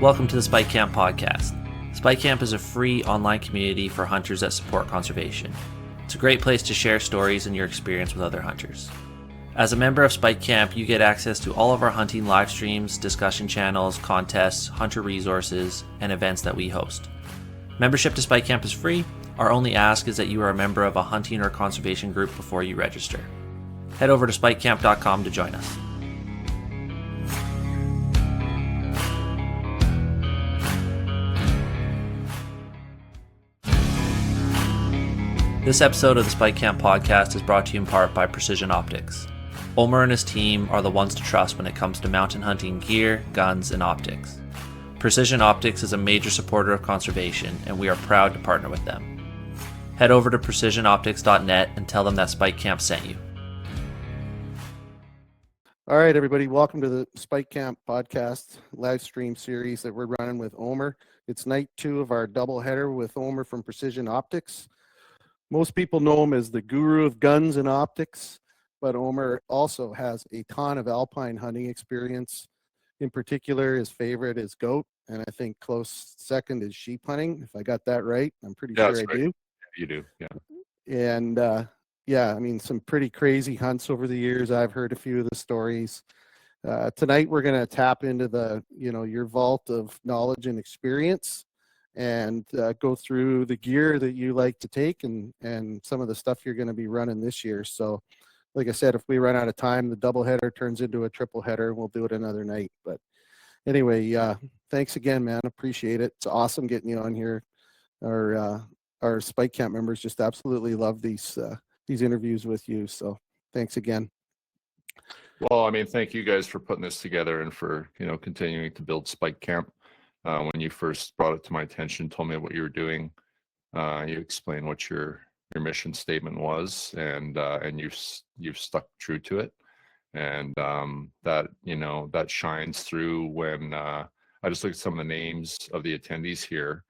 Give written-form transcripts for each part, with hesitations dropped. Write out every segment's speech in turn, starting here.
Welcome to the Spike Camp podcast. Spike Camp is a free online community for hunters that support conservation. It's a great place to share stories and your experience with other hunters. As a member of Spike Camp, you get access to all of our hunting live streams, discussion channels, contests, hunter resources, and events that we host. Membership to Spike Camp is free. Our only ask is that you are a member of a hunting or conservation group before you register. Head over to spikecamp.com to join us. This episode of the Spike Camp podcast is brought to you in part by Precision Optics. Omer and his team are the ones to trust when it comes to mountain hunting gear, guns, and optics. Precision Optics is a major supporter of conservation, and we are proud to partner with them. Head over to precisionoptics.net and tell them that Spike Camp sent you. All right, everybody, welcome to the Spike Camp podcast live stream series that we're running with Omer. It's night 2 of our doubleheader with Omer from Precision Optics. Most people know him as the guru of guns and optics, but Omer also has a ton of alpine hunting experience. In particular, his favorite is goat, and I think close second is sheep hunting, if I got that right. I'm pretty sure I do. You do, yeah. And I mean, some pretty crazy hunts over the years. I've heard a few of the stories. Tonight, we're going to tap into your vault of knowledge and experience, and go through the gear that you like to take and some of the stuff you're going to be running this year. So like I said, if we run out of time, the doubleheader turns into a triple header. We'll do it another night. But anyway, thanks again, man. Appreciate it. It's awesome getting you on here. Our Spike Camp members just absolutely love these interviews with you. So thanks again. Well, I mean, thank you guys for putting this together and for, continuing to build Spike Camp. When you first brought it to my attention, told me what you were doing, you explained what your mission statement was, and you've stuck true to it, and that shines through when I just look at some of the names of the attendees here,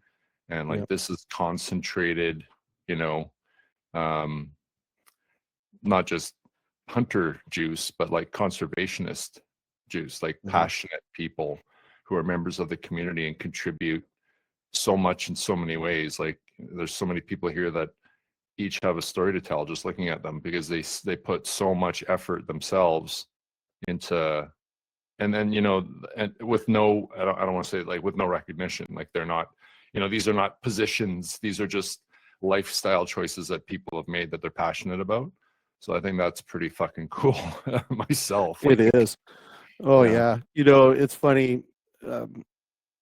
and like, yep. This is concentrated, not just hunter juice, but like conservationist juice, like passionate people who are members of the community and contribute so much in so many ways. Like, there's so many people here that each have a story to tell just looking at them, because they put so much effort themselves into, and then, and with no, I don't want to say like with no recognition, like they're not, these are not positions, these are just lifestyle choices that people have made that they're passionate about. So I think that's pretty fucking cool myself. It is. Oh yeah. It's funny.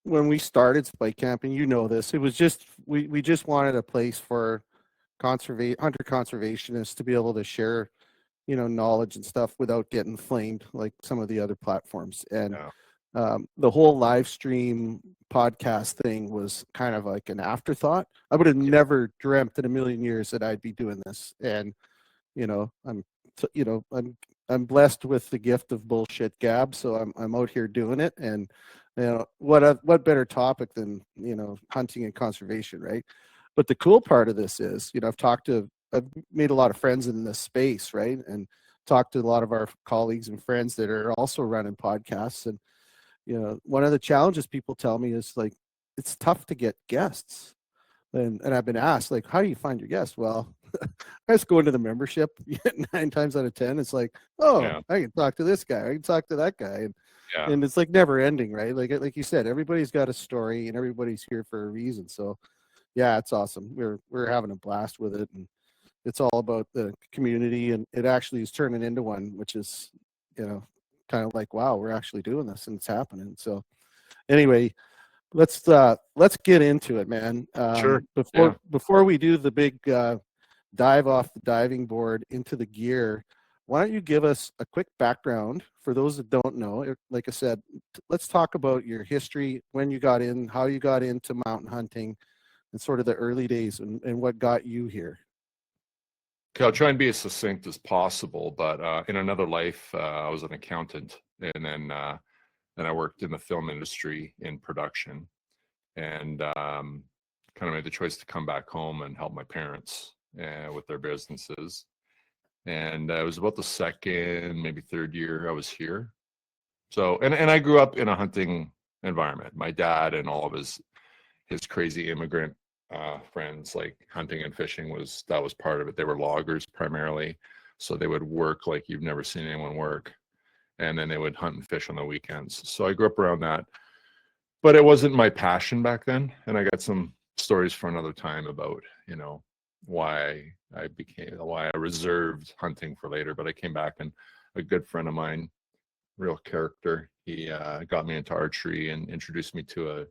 When we started Spike Camping, this, it was just, we just wanted a place for hunter conservationists to be able to share, knowledge and stuff without getting flamed like some of the other platforms. And the whole live stream podcast thing was kind of like an afterthought. I would have never dreamt in a million years that I'd be doing this. And, I'm blessed with the gift of bullshit gab. So I'm out here doing it. And, what better topic than, hunting and conservation, right? But the cool part of this is, I've made a lot of friends in this space, right? And talked to a lot of our colleagues and friends that are also running podcasts. And, one of the challenges people tell me is like, it's tough to get guests. And I've been asked, like, how do you find your guests? Well, I just go into the membership 9 times out of 10. It's like, I can talk to this guy. I can talk to that guy. And it's like never ending, right? Like you said, everybody's got a story and everybody's here for a reason. So yeah, it's awesome. We're having a blast with it, and it's all about the community, and it actually is turning into one, which is, kind of like, wow, we're actually doing this and it's happening. So anyway, let's get into it, man. Sure. Before we do the big dive off the diving board into the gear, why don't you give us a quick background for those that don't know? Like I said, let's talk about your history, when you got in, how you got into mountain hunting, and sort of the early days and what got you here. Okay, I'll try and be as succinct as possible, but in another life, I was an accountant, and then I worked in the film industry in production, and kind of made the choice to come back home and help my parents with their businesses. And it was about the second, maybe third year I was here. So, and I grew up in a hunting environment. My dad and all of his crazy immigrant friends, like hunting and fishing was part of it. They were loggers primarily, so they would work like you've never seen anyone work, and then they would hunt and fish on the weekends. So I grew up around that, but it wasn't my passion back then. And I got some stories for another time about, you know, why I reserved hunting for later. But I came back, and a good friend of mine, real character, he got me into archery and introduced me to a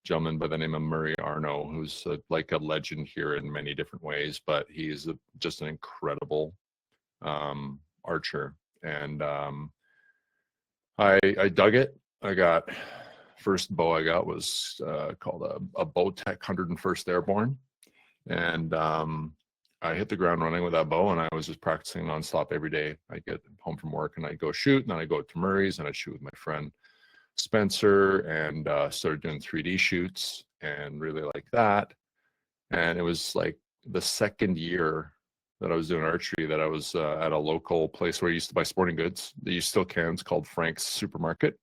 gentleman by the name of Murray Arno, who's like a legend here in many different ways, but he's just an incredible archer. And I dug it. I got first bow I got was called a Bowtech 101st Airborne, and I hit the ground running with that bow, and I was just practicing nonstop every day. I get home from work and I go shoot, and then I go to Murray's and I shoot with my friend Spencer, and started doing 3D shoots and really like that. And it was like the second year that I was doing archery that I was at a local place where I used to buy sporting goods. You still can. It's called Frank's Supermarket,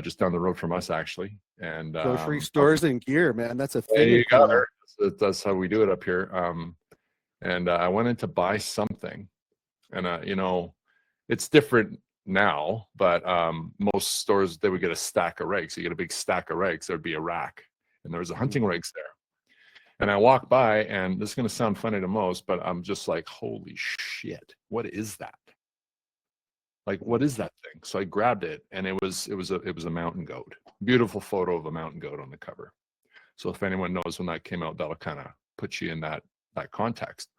just down the road from us, actually. And grocery stores and gear, man. That's a thing. There you got her. That's how we do it up here. And I went in to buy something, and you know, it's different now, but most stores, they would get a stack of rakes. You get a big stack of rakes, there would be a rack, and there was a hunting rakes there. And I walk by, and this is going to sound funny to most, but I'm just like, holy shit, what is that? Like, what is that thing? So I grabbed it, and it was a mountain goat. Beautiful photo of a mountain goat on the cover. So if anyone knows when that came out, that'll kind of put you in that context.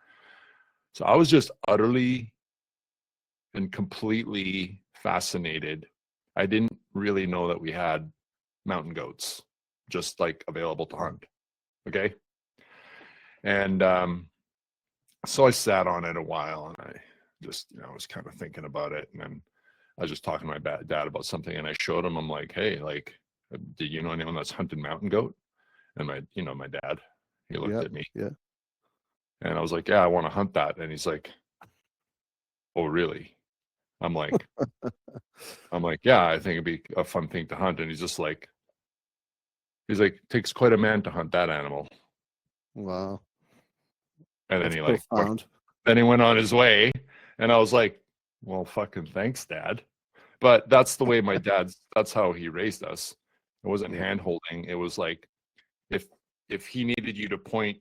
So I was just utterly and completely fascinated. I didn't really know that we had mountain goats just like available to hunt. Okay. And so I sat on it a while, and I just, you know, I was kind of thinking about it. And then I was just talking to my dad about something, and I showed him, I'm like, hey, like, do you know anyone that's hunted mountain goat? And my dad, he looked at me. Yeah. And I was like, yeah, I want to hunt that. And he's like, oh, really? I'm like, yeah, I think it'd be a fun thing to hunt. And he's like, takes quite a man to hunt that animal. Wow. And then That's he went on his way, and I was like, well, fucking thanks, Dad. But that's the way that's how he raised us. It wasn't hand holding. It was like, if he needed you to point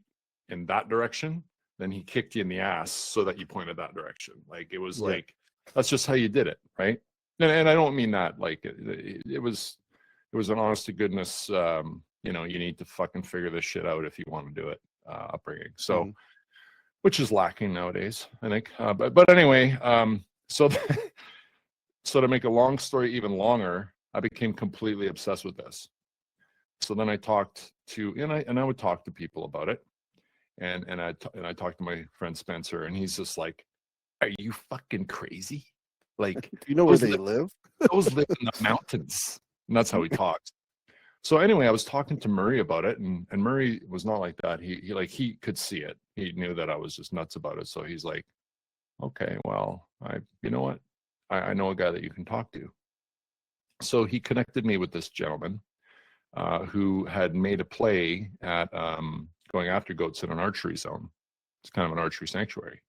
in that direction, then he kicked you in the ass so that you pointed that direction. Like, it was like, that's just how you did it, right? And I don't mean that like it was an honest to goodness, you know, you need to fucking figure this shit out if you want to do it upbringing. So, which is lacking nowadays, I think. But anyway, so to make a long story even longer, I became completely obsessed with this. So then I talked to, and I would talk to people about it, and I talked to my friend Spencer, and he's just like, "Are you fucking crazy? Like, you know where they live? Those live in the mountains." And that's how he talks. So anyway, I was talking to Murray about it, and Murray was not like that. He could see it. He knew that I was just nuts about it. So he's like, okay, well, you know what? I know a guy that you can talk to. So he connected me with this gentleman who had made a play at going after goats in an archery zone. It's kind of an archery sanctuary.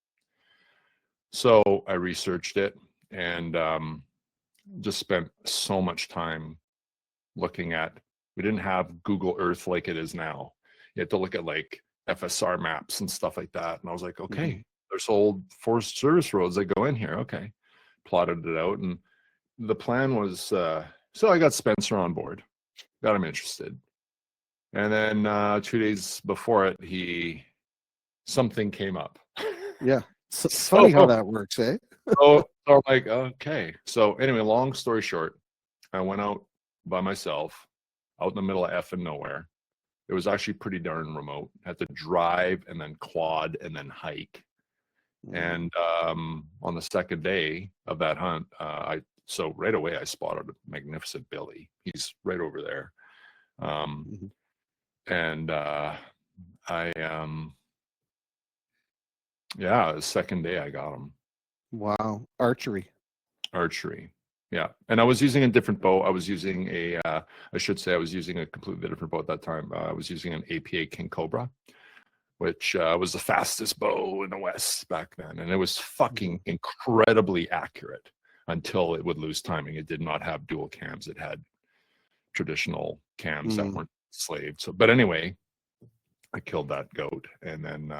So I researched it, and just spent so much time looking at, we didn't have Google Earth like it is now. You had to look at like FSR maps and stuff like that. And I was like, okay, there's old Forest Service roads that go in here. Okay. Plotted it out. And the plan was, so I got Spencer on board, got him interested. And then 2 days before it, something came up. Yeah. It's funny how that works, eh? So I'm like, okay. So anyway, long story short, I went out by myself, out in the middle of effing nowhere. It was actually pretty darn remote. Had to drive and then quad and then hike. And on the second day of that hunt, so right away I spotted a magnificent billy. He's right over there. And the second day I got him. Wow. Archery. Yeah. And I was using a different bow. I was using I was using a completely different bow at that time. I was using an APA King Cobra, which was the fastest bow in the West back then. And it was fucking incredibly accurate until it would lose timing. It did not have dual cams. It had traditional cams that weren't slaved. So, but anyway, I killed that goat. And then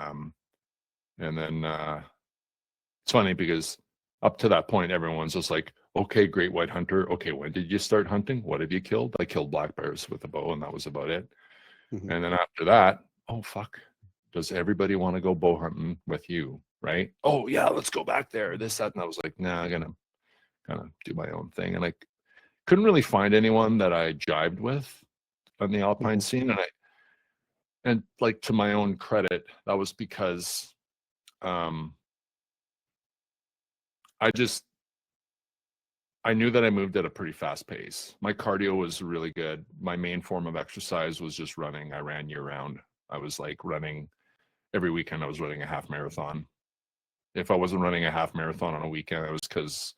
it's funny because up to that point, everyone's just like, okay, great white hunter. Okay, when did you start hunting? What have you killed? I killed black bears with a bow, and that was about it. And then after that, oh, fuck. Does everybody want to go bow hunting with you? Right? Oh, yeah, let's go back there. This, that. And I was like, nah, I'm going to kind of do my own thing. And I couldn't really find anyone that I jived with on the alpine scene. And like, to my own credit, that was because I knew that I moved at a pretty fast pace. My cardio was really good. My main form of exercise was just running. I ran year round. I was like running every weekend. I was running a half marathon. If I wasn't running a half marathon on a weekend, it was because,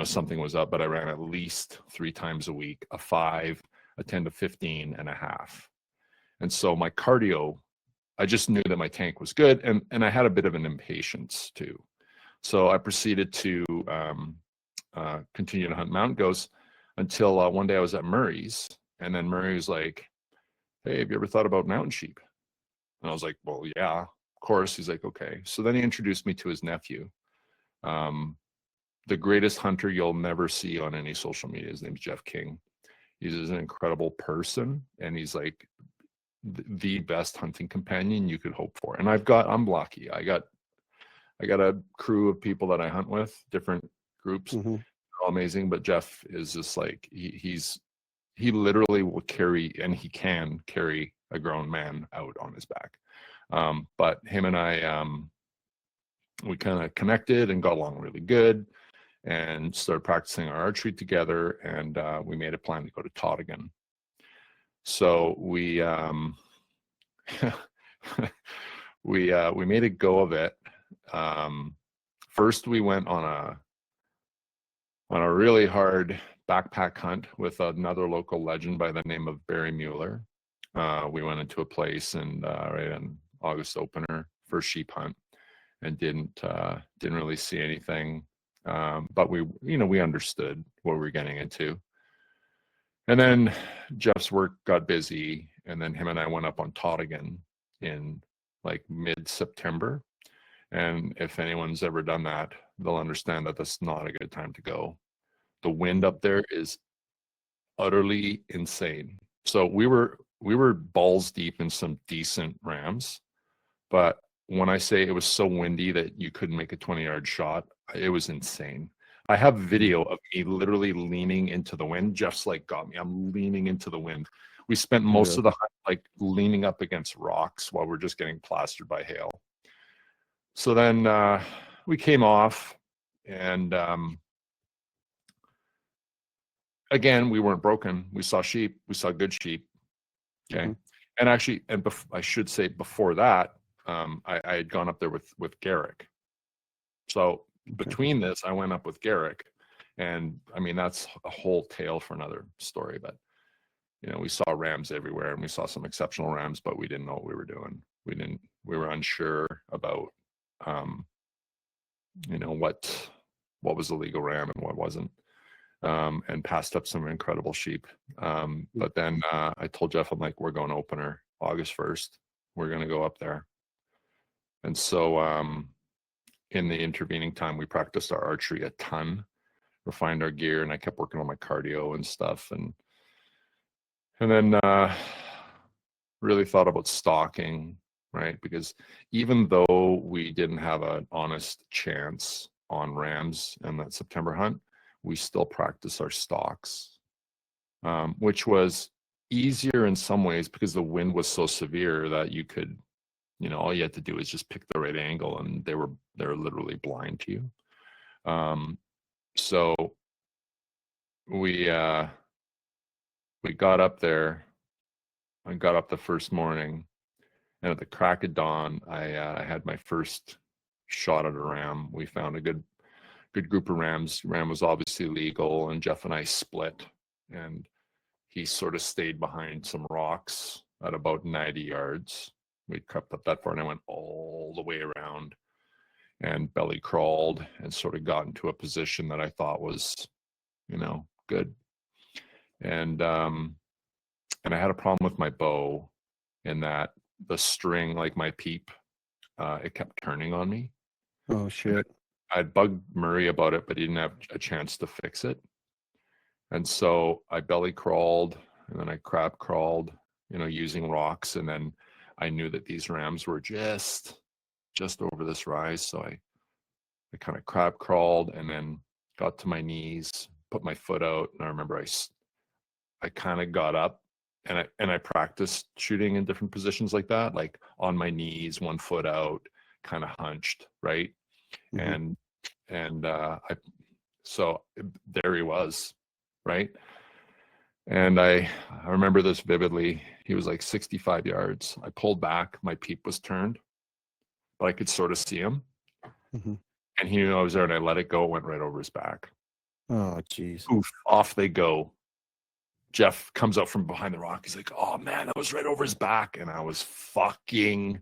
something was up, but I ran at least 3 times a week, a 5, a 10 to 15, and a half. And so my cardio, I just knew that my tank was good. And I had a bit of an impatience too. So I proceeded to continue to hunt mountain goats until one day I was at Murray's, and then Murray was like, hey, have you ever thought about mountain sheep? And I was like, well, yeah, of course. He's like, okay. So then he introduced me to his nephew, the greatest hunter you'll never see on any social media. His name's Jeff King. He's an incredible person, and he's like the best hunting companion you could hope for. And I'm lucky. I got a crew of people that I hunt with, different groups, all amazing. But Jeff is just like, he literally will carry, and he can carry a grown man out on his back. But him and I, we kind of connected and got along really good, and started practicing our archery together. And we made a plan to go to Tottigan. So we we made a go of it. First, we went on a really hard backpack hunt with another local legend by the name of Barry Mueller. We went into a place and right on August opener, first sheep hunt, and didn't really see anything. But we understood what we were getting into. And then Jeff's work got busy, and then him and I went up on Tottigan in like mid-September. And if anyone's ever done that, they'll understand that that's not a good time to go. The wind up there is utterly insane. So we were balls deep in some decent rams, but when I say it was so windy that you couldn't make a 20-yard shot, it was insane. I have video of me literally leaning into the wind. Jeff's like got me. I'm leaning into the wind. We spent most of the hunt like leaning up against rocks while we're just getting plastered by hail. So then we came off, and again, we weren't broken. We saw sheep. We saw good sheep. Okay. And actually, I should say before that, I had gone up there with Garrick. So between this, I went up with Garrick, and I mean, that's a whole tale for another story. But we saw rams everywhere, and we saw some exceptional rams, but we didn't know what we were doing. We were unsure about what was a legal ram and what wasn't, and passed up some incredible sheep. But then I told Jeff, I'm like, we're going opener August 1st. We're going to go up there. And so in the intervening time, we practiced our archery a ton, refined our gear, and I kept working on my cardio and stuff. And then really thought about stalking, right? Because even though we didn't have an honest chance on rams in that September hunt, we still practiced our stalks, which was easier in some ways because the wind was so severe that you could, all you had to do is just pick the right angle, and they're literally blind to you. So we got up there. I got up the first morning, and at the crack of dawn, I had my first shot at a ram. We found a good group of rams. Ram was obviously legal, and Jeff and I split, and he sort of stayed behind some rocks at about 90 yards. We crept up that far, and I went all the way around and belly crawled and sort of got into a position that I thought was, good. And I had a problem with my bow in that the string, like my peep, it kept turning on me. Oh shit. I'd bugged Murray about it, but he didn't have a chance to fix it. And so I belly crawled, and then I crab crawled, using rocks. And then I knew that these rams were just over this rise. So I kind of crab crawled and then got to my knees, put my foot out. And I remember I kind of got up, and I practiced shooting in different positions like that, like on my knees, one foot out, kind of hunched, right? Mm-hmm. So there he was, right? And I remember this vividly. He was like 65 yards. I pulled back, my peep was turned, but I could sort of see him. Mm-hmm. And he knew I was there, and I let it go. It went right over his back. Oh, geez. Oof, off they go. Jeff comes up from behind the rock. He's like, oh, man, that was right over his back. And I was fucking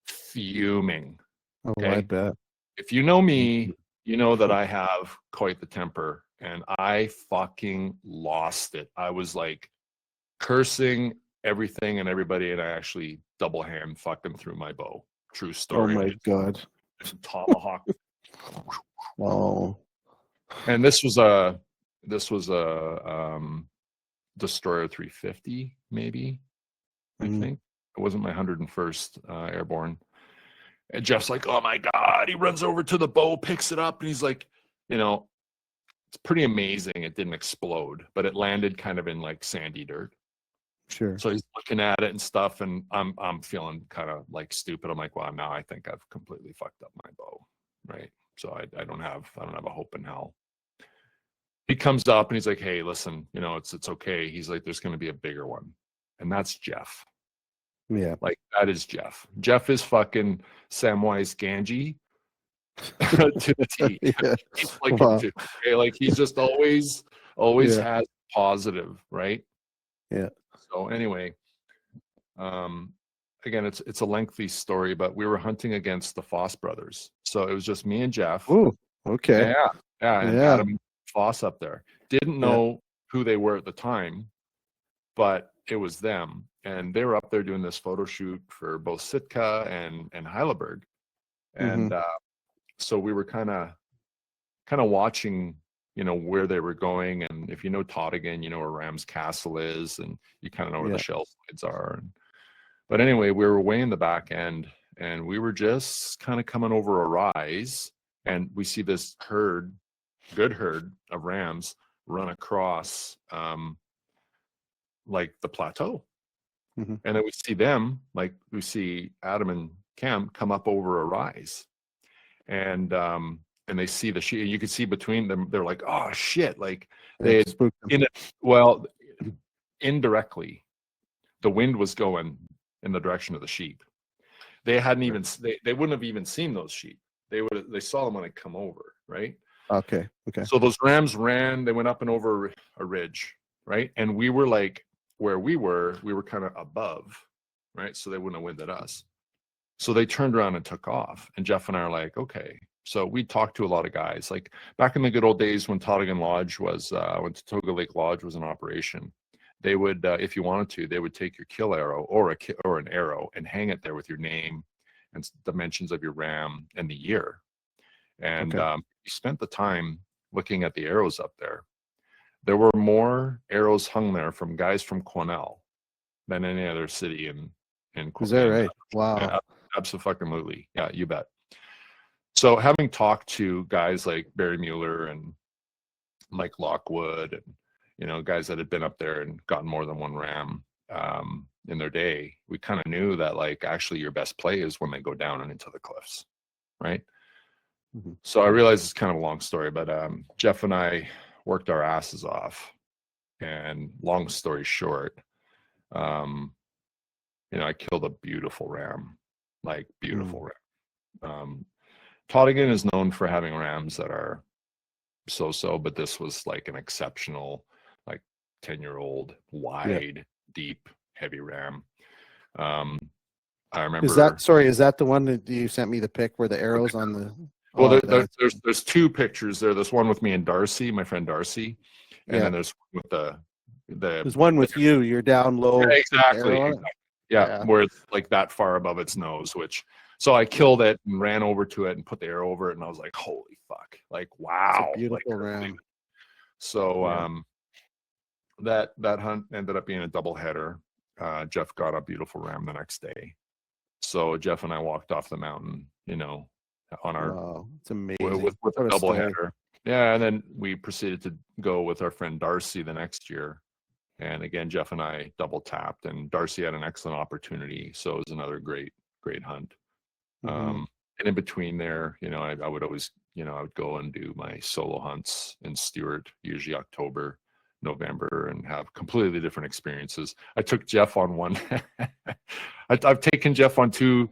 fuming. Oh, okay? I bet. If you know me, you know that I have quite the temper. And I fucking lost it. I was like cursing everything and everybody. And I actually double hand fucking through my bow. True story. Oh, my God. Tomahawk. Oh. And this was a Destroyer 350, maybe. I think it wasn't my 101st Airborne. And Jeff's like, oh my God, he runs over to the bow, picks it up, and he's like, it's pretty amazing it didn't explode, but it landed kind of in like sandy dirt. Sure. So he's looking at it and stuff, and I'm feeling kind of like stupid. I'm like, well, now I think I've completely fucked up my bow, right? So I don't have a hope in hell. He comes up and he's like, hey, listen, it's okay. He's like, there's going to be a bigger one. And that's Jeff. Yeah. Like, that is Jeff. Jeff is fucking Samwise Gamgee to the T. Yeah. He's like, okay? Like, he's just always has positive, right? Yeah. So anyway, again, it's a lengthy story, but we were hunting against the Foss brothers. So it was just me and Jeff. Oh, okay. Yeah. And Adam Foss up there. Didn't know who they were at the time, but it was them. And they were up there doing this photo shoot for both Sitka and Heidelberg. And so we were kind of watching, where they were going. And if you know Tottigan, you know where Ram's Castle is, and you kind of know where the shell slides are. But anyway, we were way in the back end, and we were just kind of coming over a rise, and we see this good herd of rams run across like the plateau. And then we see them, like we see Adam and Cam come up over a rise, and they see the sheep. You could see between them, they're like, oh shit, like they had indirectly the wind was going in the direction of the sheep. They hadn't even they wouldn't have even seen those sheep. They saw them when they come over, right? Okay. So those rams ran, they went up and over a ridge, right? And we were like, where we were kind of above, right? So they wouldn't have winded us. So they turned around and took off. And Jeff and I are like, okay. So we talked to a lot of guys. Like back in the good old days when Tottigan Lodge was, when Tatoga Lake Lodge was in operation, they would, if you wanted to, they would take your kill arrow or an arrow and hang it there with your name and dimensions of your ram and the year. And we spent the time looking at the arrows up there. There were more arrows hung there from guys from Cornell than any other city in Cornell. Is that right? Wow. Yeah, absolutely. Yeah, you bet. So having talked to guys like Barry Mueller and Mike Lockwood and, guys that had been up there and gotten more than one ram in their day, we kind of knew that like actually your best play is when they go down and into the cliffs, right? So I realize it's kind of a long story, but Jeff and I worked our asses off, and long story short, I killed a beautiful ram, like beautiful ram. Tottigan is known for having rams that are so-so, but this was like an exceptional, like 10-year-old, wide, deep, heavy ram. I remember. Is that the one that you sent me the pic where the arrows on the? Well, Oh, there's two pictures there. There's one with me and Darcy, my friend Darcy, and then there's one with the. There's one with you. You're down low. Yeah, exactly. Yeah. Where it's like that far above its nose, so I killed it and ran over to it and put the arrow over it, and I was like, holy fuck, like wow, It's a beautiful ram. So that hunt ended up being a double header. Jeff got a beautiful ram the next day, so Jeff and I walked off the mountain, on our it's amazing with a double header. Yeah, and then we proceeded to go with our friend Darcy the next year. And again, Jeff and I double tapped, and Darcy had an excellent opportunity. So it was another great hunt. And in between there, I would always, I would go and do my solo hunts in Stewart, usually October, November, and have completely different experiences. I took Jeff on one. I've taken Jeff on two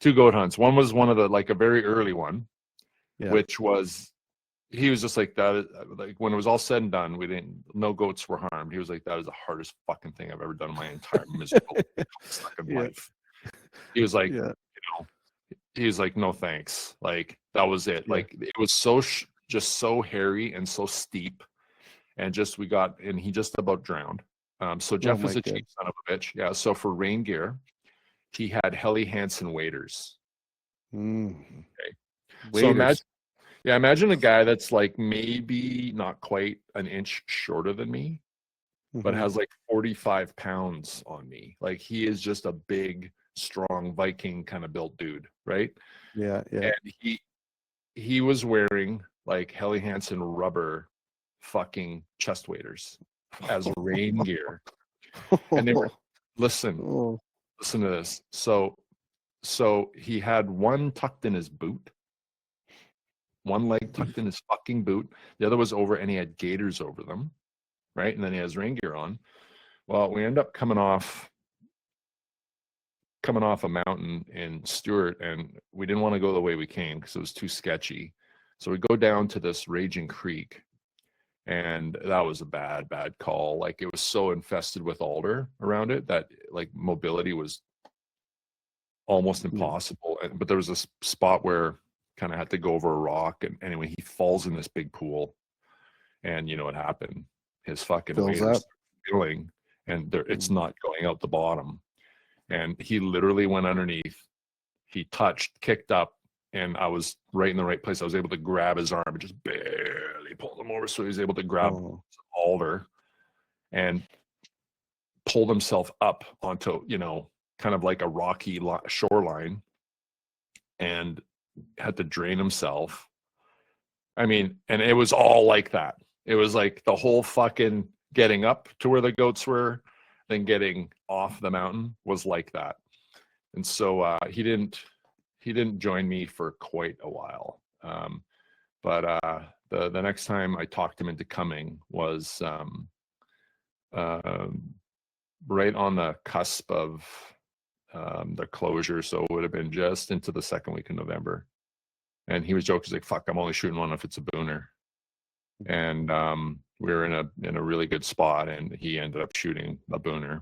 goat hunts. One was one of the, like a very early one, which was, he was just like that. Like when it was all said and done, no goats were harmed. He was like, that is the hardest fucking thing I've ever done in my entire miserable fucking life. He was like, he was like, no thanks. Like that was it. Like it was just so hairy and so steep, and he just about drowned. So Jeff is a cheap son of a bitch. Yeah. So for rain gear, he had Helly Hansen waders. Okay. Waders. So imagine a guy that's like maybe not quite an inch shorter than me, but has like 45 pounds on me. Like he is just a big, strong Viking kind of built dude, right? Yeah. And he was wearing like Helly Hansen rubber fucking chest waders as rain gear. And they were, listen to this. So he had one tucked in his boot. One leg tucked in his fucking boot. The other was over, and he had gaiters over them, right? And then he has rain gear on. Well, we end up coming off a mountain in Stewart, and we didn't want to go the way we came because it was too sketchy. So we go down to this raging creek, and that was a bad call. Like it was so infested with alder around it that like mobility was almost impossible. But there was a spot where kind of had to go over a rock, and anyway, he falls in this big pool, and you know what happened? His fucking waders filling, and it's not going out the bottom, and he literally went underneath. He kicked up, and I was right in the right place. I was able to grab his arm and just barely pull him over, so he was able to grab some alder and pulled himself up onto kind of like a rocky shoreline, and had to drain himself. I mean, and it was all like that. It was like the whole fucking getting up to where the goats were, then getting off the mountain was like that. And so he didn't join me for quite a while. But the next time I talked him into coming was right on the cusp of the closure, so it would have been just into the second week in November. And he was joking, he's like, fuck, I'm only shooting one if it's a booner. And we were in a really good spot, and he ended up shooting a booner.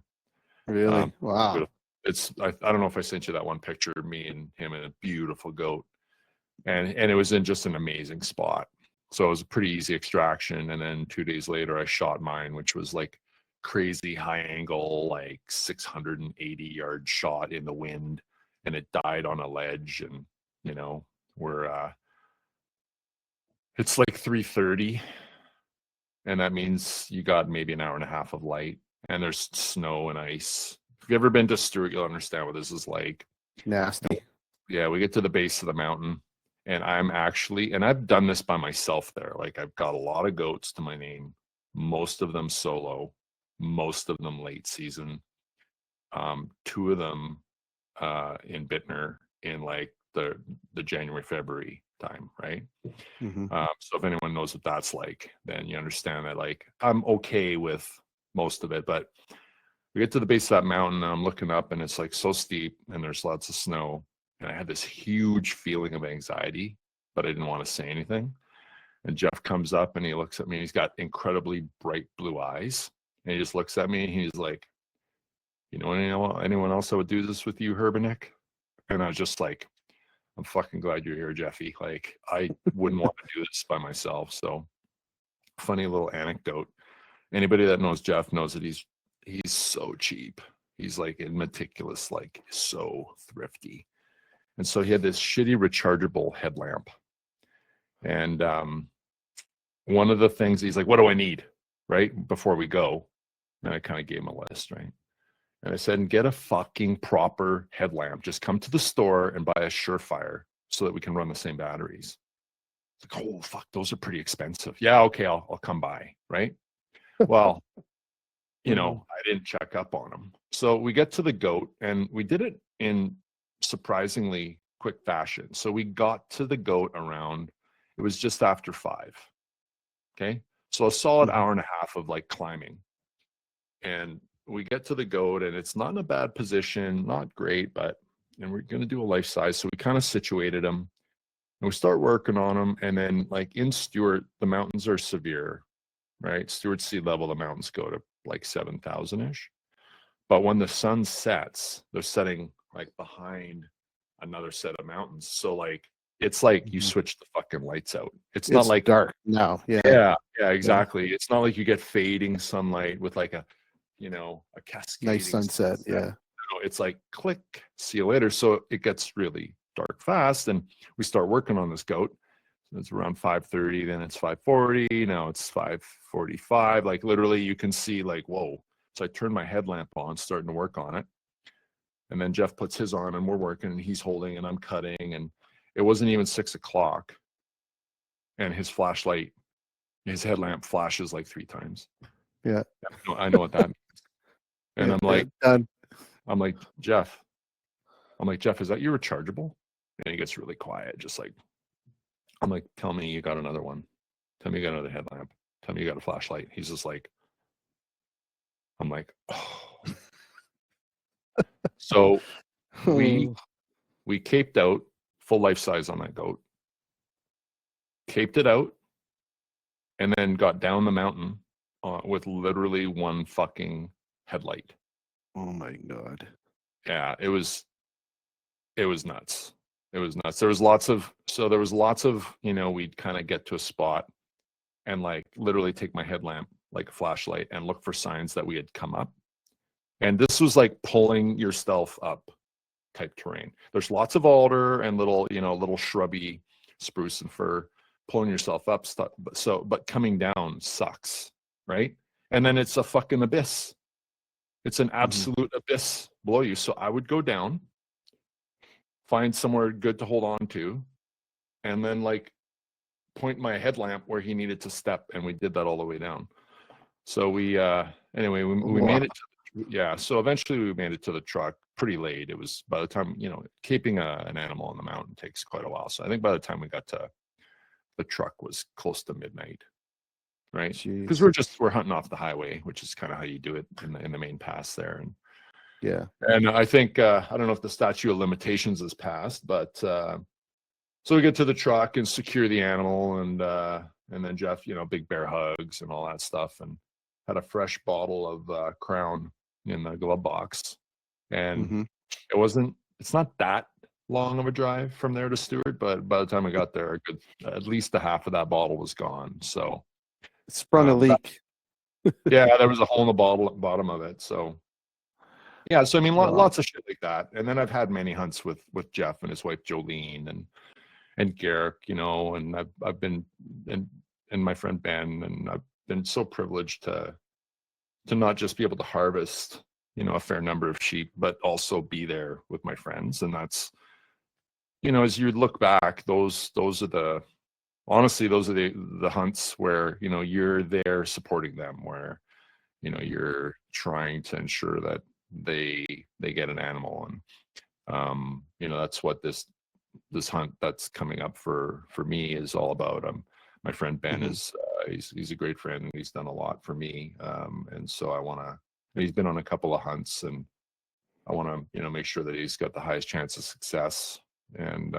Really? Wow. I don't know if I sent you that one picture of me and him in a beautiful goat, and it was in just an amazing spot. So it was a pretty easy extraction. And then 2 days later I shot mine, which was like crazy high angle, like 680-yard shot in the wind, and it died on a ledge. And it's like 3:30, and that means you got maybe an hour and a half of light, and there's snow and ice. If you've ever been to Stewart, you'll understand what this is like. Nasty. Yeah, we get to the base of the mountain, and I've done this by myself there. Like I've got a lot of goats to my name, most of them solo, most of them late season, 2 of them in Bittner in like the January, February time, right? So if anyone knows what that's like, then you understand that like I'm okay with most of it. But we get to the base of that mountain, and I'm looking up, and it's like so steep, and there's lots of snow, and I had this huge feeling of anxiety, but I didn't want to say anything. And Jeff comes up and he looks at me and he's got incredibly bright blue eyes. And he just looks at me and he's like, you know, anyone else that would do this with you, Hrbinic? And I was just like, I'm fucking glad you're here, Jeffy. Like, I wouldn't want to do this by myself. So funny little anecdote. Anybody that knows Jeff knows that he's so cheap. He's like meticulous, like so thrifty. And so he had this shitty rechargeable headlamp. And one of the things he's like, what do I need? Right? Before we go. And I kind of gave him a list, right? And I said, and get a fucking proper headlamp. Just come to the store and buy a Surefire so that we can run the same batteries. It's like, oh, fuck, those are pretty expensive. Yeah, okay, I'll come by, right? Well, you know, I didn't check up on them. So we get to the goat and we did it in surprisingly quick fashion. So we got to the goat around, it was just after 5. Okay. So a solid hour and a half of like climbing. And we get to the goat and it's not in a bad position, not great, but, and we're going to do a life size. So we kind of situated him and we start working on him. And then like in Stewart, the mountains are severe, right? Stewart sea level, the mountains go to like 7,000-ish. But when the sun sets, they're setting like behind another set of mountains. So like, it's like you switch the fucking lights out. It's not like dark now. Yeah, exactly. Yeah. It's not like you get fading sunlight with like a, you know, a cascading Nice sunset. Yeah. No, it's like click, see you later. So it gets really dark fast, and we start working on this goat. So it's around 5:30, then it's 5:40. Now it's 5:45. Like literally, you can see like, whoa. So I turn my headlamp on, starting to work on it, and then Jeff puts his on, and we're working, and he's holding, and I'm cutting, and it wasn't even 6 o'clock, and his flashlight, his headlamp flashes like 3 times. Yeah, I know what that means. And yeah, I'm like, done. I'm like, Jeff, is that your rechargeable? And he gets really quiet, just like, I'm like, tell me you got another one. Tell me you got another headlamp. Tell me you got a flashlight. He's just like, I'm like, oh. So we caped out, full life size on that goat, caped it out, and then got down the mountain with literally one fucking headlight. Oh my God. Yeah, it was nuts. It was nuts. There was lots of, you know, we'd kind of get to a spot and like literally take my headlamp, like a flashlight, and look for signs that we had come up. And this was like pulling yourself up type terrain. There's lots of alder and little, you know, little shrubby spruce and fir, pulling yourself up stuff. But coming down sucks, right? And then it's a fucking abyss. It's an absolute abyss below you. So I would go down, find somewhere good to hold on to, and then like point my headlamp where he needed to step, and we did that all the way down. So we anyway, we made it to, yeah, so eventually we made it to the truck pretty late. It was, by the time, you know, keeping an animal on the mountain takes quite a while. So I think by the time we got to the truck was close to midnight, right? Because we're hunting off the highway, which is kind of how you do it in the main pass there. And yeah, and I think I don't know if the statute of limitations is passed, but so we get to the truck and secure the animal, and then Jeff, you know, big bear hugs and all that stuff, and had a fresh bottle of Crown in the glove box. And it's not that long of a drive from there to Stewart, but by the time I got there, at least the half of that bottle was gone. So it sprung a leak. Yeah, there was a hole in the bottom of it. So yeah, so I mean, lots of shit like that. And then I've had many hunts with Jeff and his wife Jolene and Garrick, you know, and I've been and my friend Ben, and I've been so privileged to not just be able to harvest, you know, a fair number of sheep, but also be there with my friends. And that's, you know, as you look back, those are the hunts where, you know, you're there supporting them, where, you know, you're trying to ensure that they get an animal. And you know, that's what this hunt that's coming up for me is all about. My friend Ben is he's a great friend, and he's done a lot for me, and so he's been on a couple of hunts, and I want to, you know, make sure that he's got the highest chance of success. And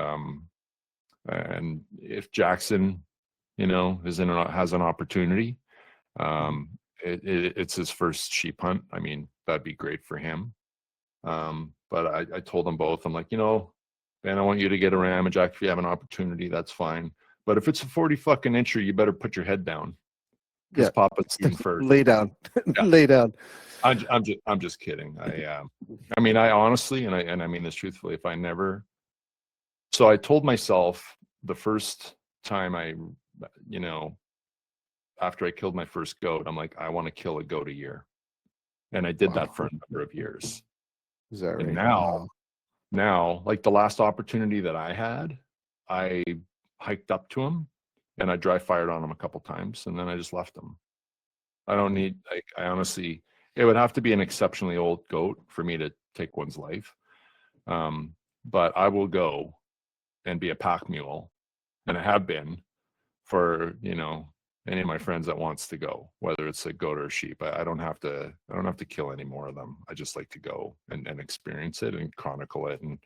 if Jackson, has an opportunity. It's his first sheep hunt. I mean, that'd be great for him. But I told them both, I'm like, Ben, I want you to get a ram, and Jack, if you have an opportunity, that's fine. But if it's a 40 fucking incher, you better put your head down, because Yeah. Papa's seen first. Lay down. Yeah. Lay down. I'm just kidding. I mean, I honestly, and I mean this truthfully, so I told myself the first time after I killed my first goat, I'm like, I want to kill a goat a year. And I did that for a number of years. Is that right? And now, like the last opportunity that I had, I hiked up to him and I dry fired on him a couple times, and then I just left him. I don't need, I honestly, it would have to be an exceptionally old goat for me to take one's life. But I will go and be a pack mule, and I have been for, any of my friends that wants to go, whether it's a goat or a sheep. I don't have to kill any more of them. I just like to go and experience it and chronicle it. And,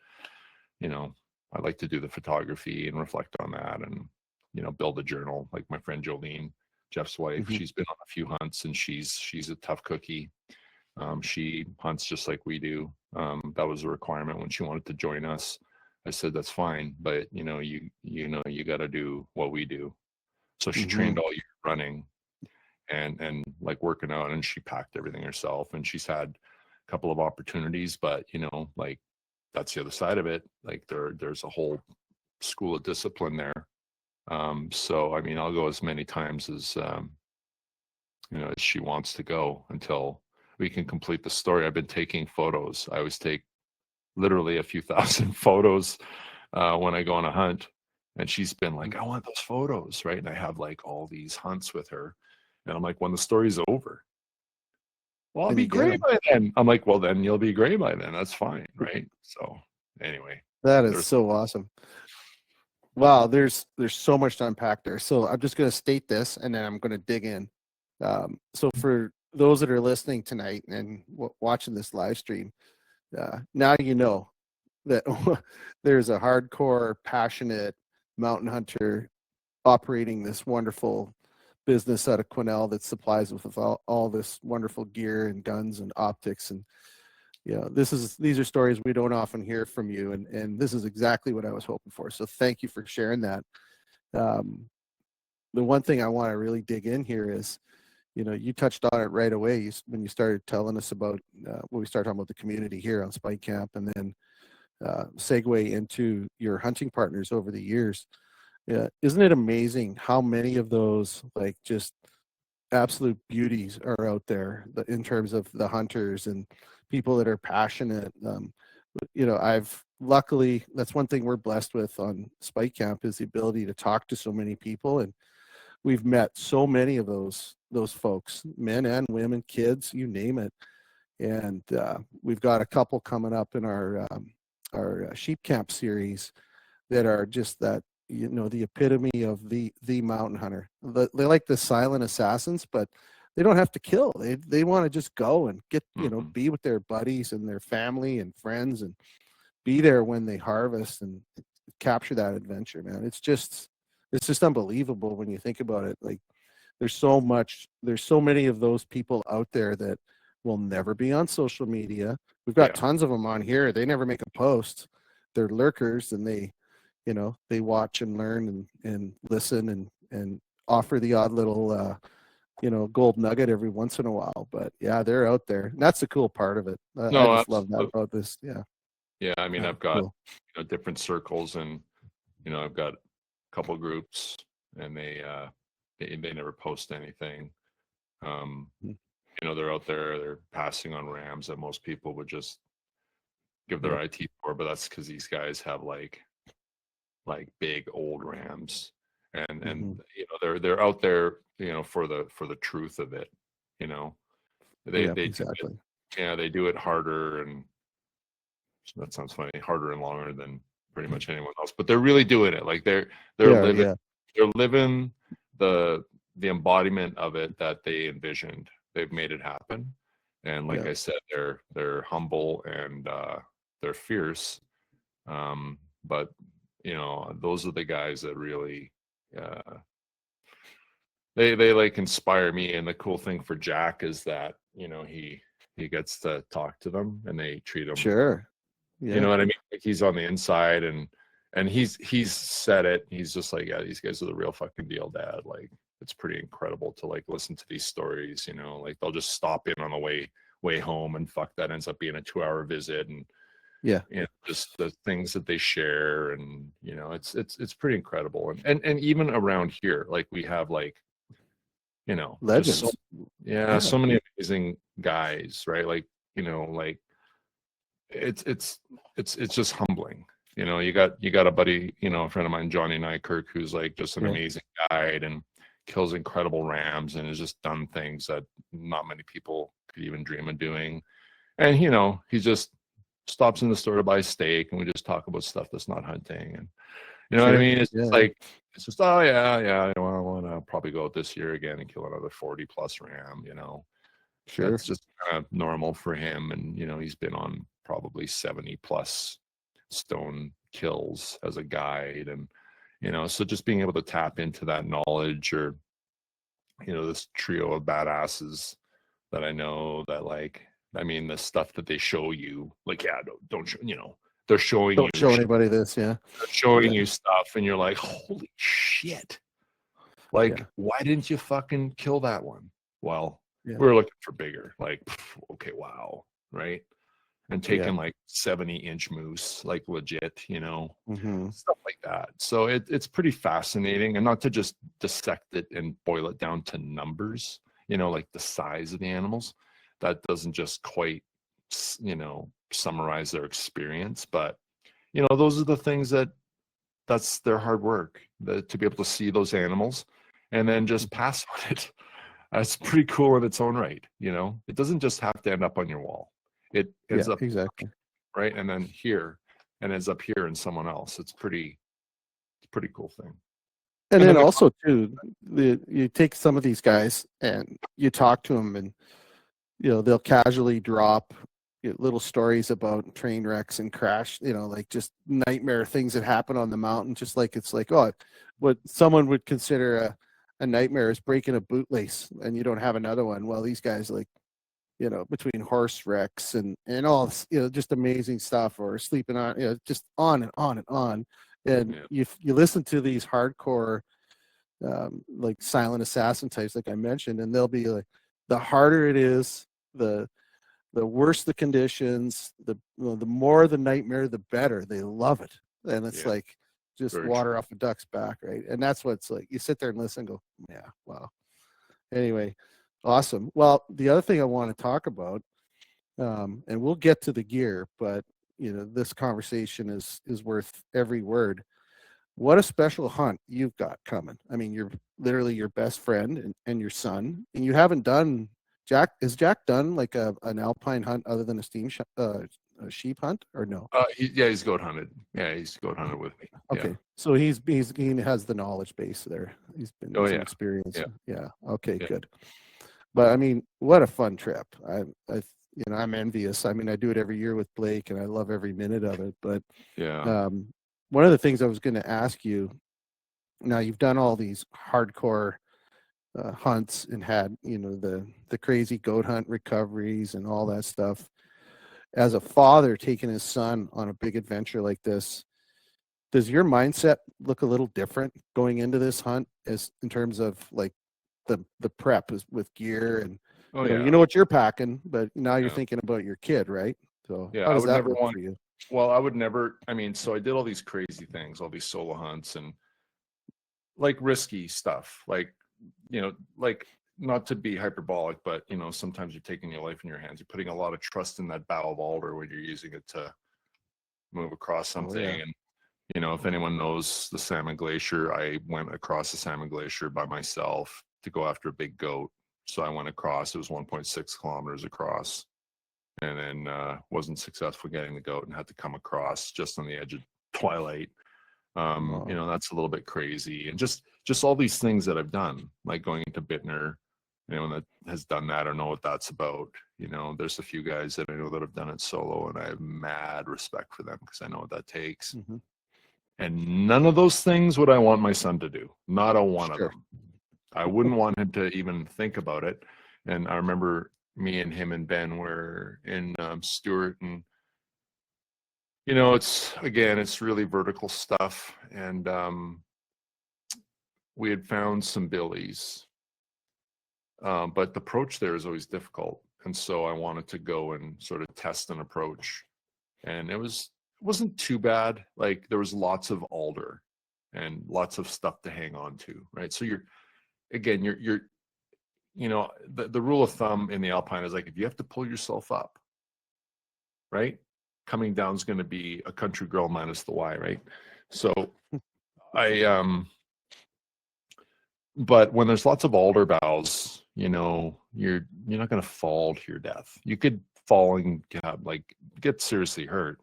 I like to do the photography and reflect on that and, build a journal. Like my friend Jolene, Jeff's wife, she's been on a few hunts, and she's a tough cookie. She hunts just like we do. That was a requirement when she wanted to join us. I said, that's fine, but you got to do what we do. So she trained all year running and like working out, and she packed everything herself, and she's had a couple of opportunities, but like that's the other side of it. Like there's a whole school of discipline there. So I mean, I'll go as many times as as she wants to go until we can complete the story. I've been taking photos. I always take literally a few thousand photos when I go on a hunt. And she's been like, I want those photos, right? And I have like all these hunts with her. And I'm like, when the story's over, well, I'll be gray by then. I'm like, well, then you'll be gray by then. That's fine, right? So anyway. That is so awesome. Wow, there's so much to unpack there. So I'm just going to state this, and then I'm going to dig in. So for those that are listening tonight and watching this live stream, now you know that there's a hardcore, passionate mountain hunter operating this wonderful business out of Quesnel that supplies with all this wonderful gear and guns and optics. And these are stories we don't often hear from you, and this is exactly what I was hoping for. So thank you for sharing that. The one thing I want to really dig in here is, you touched on it right away when you started telling us about when we started talking about the community here on Spike Camp, and then segue into your hunting partners over the years. Isn't it amazing how many of those like just absolute beauties are out there in terms of the hunters and people that are passionate? Luckily, that's one thing we're blessed with on Spike Camp, is the ability to talk to so many people, and we've met so many of those folks, men and women, kids, you name it. And we've got a couple coming up in our sheep camp series that are just that, the epitome of the mountain hunter. They like the silent assassins, but they don't have to kill. They want to just go and get, be with their buddies and their family and friends, and be there when they harvest and capture that adventure, man. It's just unbelievable when you think about it. Like there's so many of those people out there that will never be on social media. We've got tons of them on here. They never make a post. They're lurkers, and they watch and learn and listen and offer the odd little, gold nugget every once in a while. But yeah, they're out there. And that's the cool part of it. I just love that about this. Yeah. Yeah. I mean, I've got, different circles, and, I've got a couple groups, and they never post anything. They're out there, they're passing on rams that most people would just give their IT for, but that's because these guys have like big old rams, and they're out there, for the truth of it. They exactly. They do it harder, and that sounds funny, harder and longer than pretty much anyone else, but they're really doing it. Like they're living the embodiment of it that they envisioned. They've made it happen. And like I said, they're humble and they're fierce. But those are the guys that really they like inspire me. And the cool thing for Jack is that, you know, he gets to talk to them and they treat him. Sure. You Yeah. know what I mean? Like he's on the inside and he's said it. He's just like, yeah, these guys are the real fucking deal, Dad. Like it's pretty incredible to like listen to these stories, you know, like they'll just stop in on the way home and fuck that ends up being a 2-hour visit. And Yeah. you know, just the things that they share. And, you know, it's pretty incredible. And even around here, like we have like, you know, Legends. just so many amazing guys, right? Like, you know, like it's just humbling. You know, you got a buddy, you know, a friend of mine, Johnny Nykirk, who's like just an amazing guide and kills incredible rams and has just done things that not many people could even dream of doing. And you know, he just stops in the store to buy steak and we just talk about stuff that's not hunting. And you know what I mean? It's just like it's just I want to probably go out this year again and kill another 40 plus ram, you know. Sure. That's just kind of normal for him. And, you know, he's been on probably 70 plus stone kills as a guide. And, you know, so just being able to tap into that knowledge or, you know, this trio of badasses that I know that like, I mean, the stuff that they show you, like, yeah, don't show, you know, they're showing don't show anybody this. Yeah. They're showing you stuff and you're like, holy shit. Like, why didn't you fucking kill that one? Well, we're looking for bigger, like, okay, wow, right? And taking like 70-inch moose, like legit, you know, stuff like that. So it's pretty fascinating, and not to just dissect it and boil it down to numbers, you know, like the size of the animals. That doesn't just quite, you know, summarize their experience. But, you know, those are the things that's their hard work, to be able to see those animals and then just pass on it. That's pretty cool in its own right. You know, it doesn't just have to end up on your wall. It ends up right, and then here, and ends up here in someone else. It's pretty cool thing. And then also too, you take some of these guys and you talk to them, and you know they'll casually drop little stories about train wrecks and crash. You know, like just nightmare things that happen on the mountain. Just like it's like, oh, what someone would consider a nightmare is breaking a bootlace and you don't have another one. Well, these guys, like, you know, between horse wrecks and all this, you know, just amazing stuff, or sleeping on, you know, just on and on and on. And you listen to these hardcore like silent assassin types, like I mentioned, and they'll be like, the harder it is, the worse the conditions, the more the nightmare, the better. They love it. And it's like just water off a duck's back, right? And that's what it's like. You sit there and listen and go, yeah, wow. Anyway, awesome. Well, the other thing I want to talk about, and we'll get to the gear, but you know, this conversation is worth every word. What a special hunt you've got coming. I mean, you're literally your best friend and your son, and you haven't done Is Jack done like an alpine hunt other than a sheep hunt, or no? He's goat hunted. Yeah, he's goat hunted with me. Okay, so he has the knowledge base there. He's been some experience. Yeah. Okay, good. But I mean, what a fun trip. You know, I'm envious. I mean, I do it every year with Blake, and I love every minute of it. But one of the things I was going to ask you. Now you've done all these hardcore hunts and had, you know, the crazy goat hunt recoveries and all that stuff. As a father taking his son on a big adventure like this, does your mindset look a little different going into this hunt, as in terms of like the prep is with gear and you know what you're packing, but now you're thinking about your kid, right? So how does that work for you? Well, I would never. I mean, so I did all these crazy things, all these solo hunts, and like risky stuff, like, you know, like, not to be hyperbolic, but you know, sometimes you're taking your life in your hands. You're putting a lot of trust in that bough of alder when you're using it to move across something. And you know, if anyone knows the Salmon Glacier, I went across the Salmon Glacier by myself to go after a big goat. So I went across. It was 1.6 kilometers across, and then wasn't successful getting the goat and had to come across just on the edge of twilight. You know, that's a little bit crazy. And just all these things that I've done, like going into Bittner, anyone that has done that or know what that's about. You know, there's a few guys that I know that have done it solo, and I have mad respect for them because I know what that takes. And none of those things would I want my son to do. Not a one of them. I wouldn't want him to even think about it. And I remember me and him and Ben were in Stewart, and it's really vertical stuff, and we had found some billies, but the approach there is always difficult, and so I wanted to go and sort of test an approach, and it wasn't too bad. Like, there was lots of alder and lots of stuff to hang on to, right? So you're the rule of thumb in the alpine is like, if you have to pull yourself up, right, coming down is going to be a country girl minus the Y, right? So but when there's lots of alder boughs, you're not going to fall to your death. You could fall and get seriously hurt,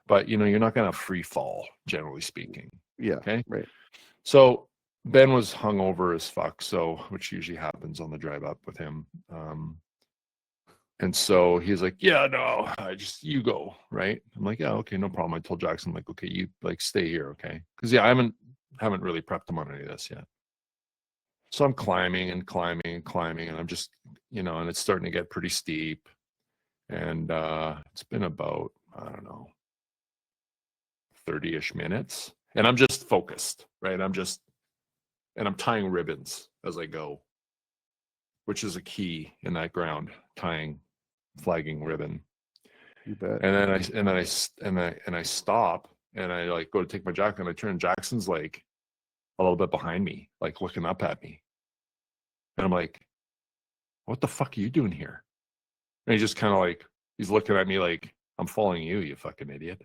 but you're not going to free fall, generally speaking. Yeah. Okay. Right. So Ben was hungover as fuck, which usually happens on the drive up with him. And so he's like, yeah, no, you go, right? I'm like, yeah, okay, no problem. I told Jackson, I'm like, okay, you stay here, okay? Because I haven't really prepped him on any of this yet. So I'm climbing and climbing and climbing, and I'm just, and it's starting to get pretty steep. And it's been about, I don't know, 30-ish minutes. And I'm just focused, right? And I'm tying ribbons as I go, which is a key in that ground, flagging ribbon. You bet. And then I stop, and I go to take my jacket, and I turn. Jackson's like a little bit behind me, like looking up at me, and I'm like, "What the fuck are you doing here?" And he's just kind of like, he's looking at me like, "I'm following you, you fucking idiot."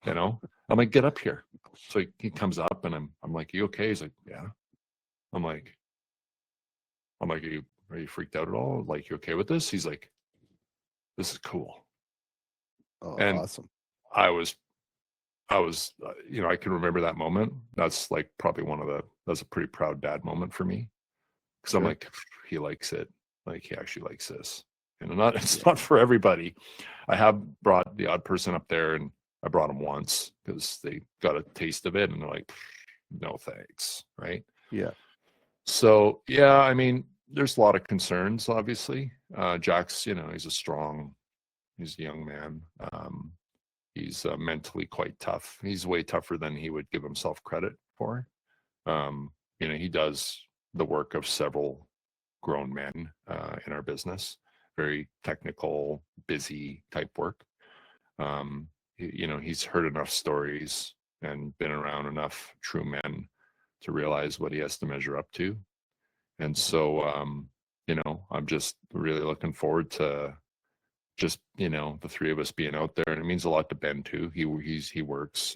I'm like, "Get up here." So he comes up, and I'm like, "You okay?" He's like, "Yeah." I'm like, "Are you freaked out at all? Like, you okay with this?" He's like, "This is cool." Oh, and awesome. I was, I can remember that moment. That's like probably that's a pretty proud dad moment for me. Cause I'm like, he likes it. Like, he actually likes this. It's not for everybody. I have brought the odd person up there, and I brought them once because they got a taste of it, and they're like, no thanks. Right. Yeah. So, yeah, I mean, there's a lot of concerns, obviously. Jack's, he's a young man. He's mentally quite tough. He's way tougher than he would give himself credit for. He does the work of several grown men in our business, very technical, busy type work. He's heard enough stories and been around enough true men to realize what he has to measure up to. And so, I'm just really looking forward to just, the three of us being out there. And it means a lot to Ben too. He works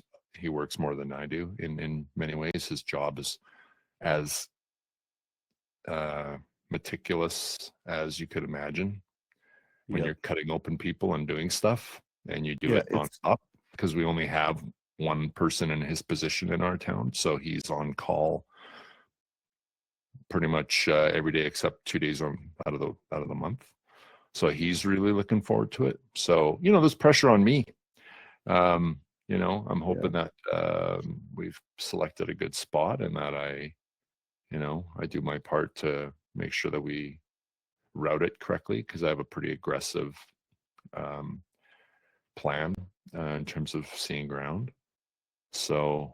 more than I do in many ways. His job is as meticulous as you could imagine when you're cutting open people and doing stuff, and you do it nonstop, because we only have one person in his position in our town. So he's on call pretty much every day except 2 days out of the month. So he's really looking forward to it. So, there's pressure on me. I'm hoping that we've selected a good spot, and that I do my part to make sure that we route it correctly, because I have a pretty aggressive plan in terms of seeing ground. So,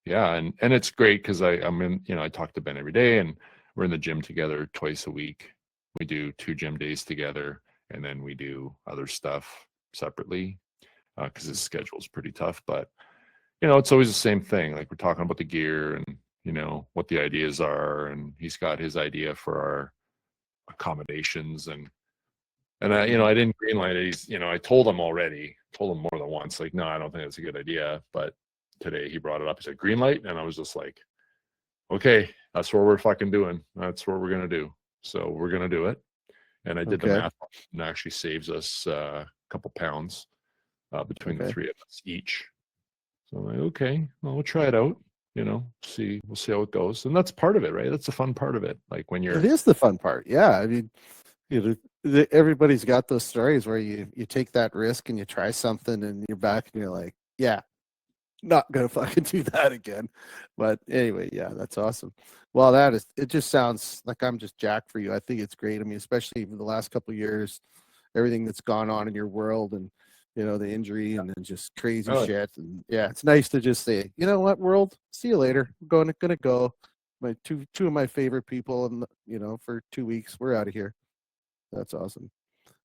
yeah, and it's great because I'm in, I talk to Ben every day, and we're in the gym together twice a week. We do 2 gym days together, and then we do other stuff separately because his schedule is pretty tough. But, it's always the same thing. Like, we're talking about the gear and, what the ideas are. And he's got his idea for our accommodations. And I didn't greenlight it. I told him more than once, like, no, I don't think that's a good idea. But today he brought it up. He said, greenlight. And I was just like, okay, that's what we're fucking doing. That's what we're going to do. So we're going to do it. And I did the math, and it actually saves us a couple pounds between the three of us each. So I'm like, okay, well, we'll try it out, we'll see how it goes. And that's part of it, right? That's the fun part of it. Like, when it is the fun part. Yeah. I mean, everybody's got those stories where you take that risk and you try something, and you're back and you're like, yeah, not gonna fucking do that again. But anyway, yeah, that's awesome. Well, it just sounds like I'm just jacked for you. I think it's great. I mean, especially in the last couple of years, everything that's gone on in your world, and the injury, and then just crazy Oh, shit. And yeah, it's nice to just say, you know what, world, see you later. I'm gonna go. My two of my favorite people, and for 2 weeks, we're out of here. That's awesome.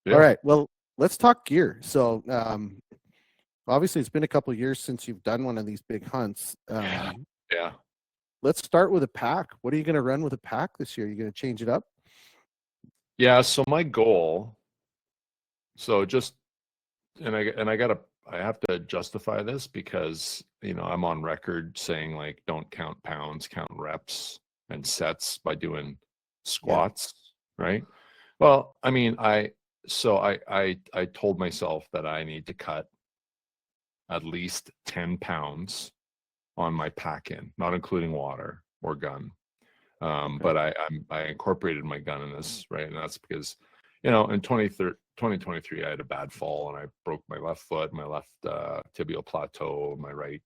yeah. All right, well, let's talk gear. So obviously, it's been a couple of years since you've done one of these big hunts. Yeah. Let's start with a pack. What are you going to run with a pack this year? Are you going to change it up? Yeah. So my goal, so just, I have to justify this because, I'm on record saying like, don't count pounds, count reps and sets by doing squats. Right. Well, I mean, I told myself that I need to cut at least 10 pounds on my pack in, not including water or gun. But I incorporated my gun in this, right? And that's because, in 2023, I had a bad fall and I broke my left foot, my left tibial plateau, my right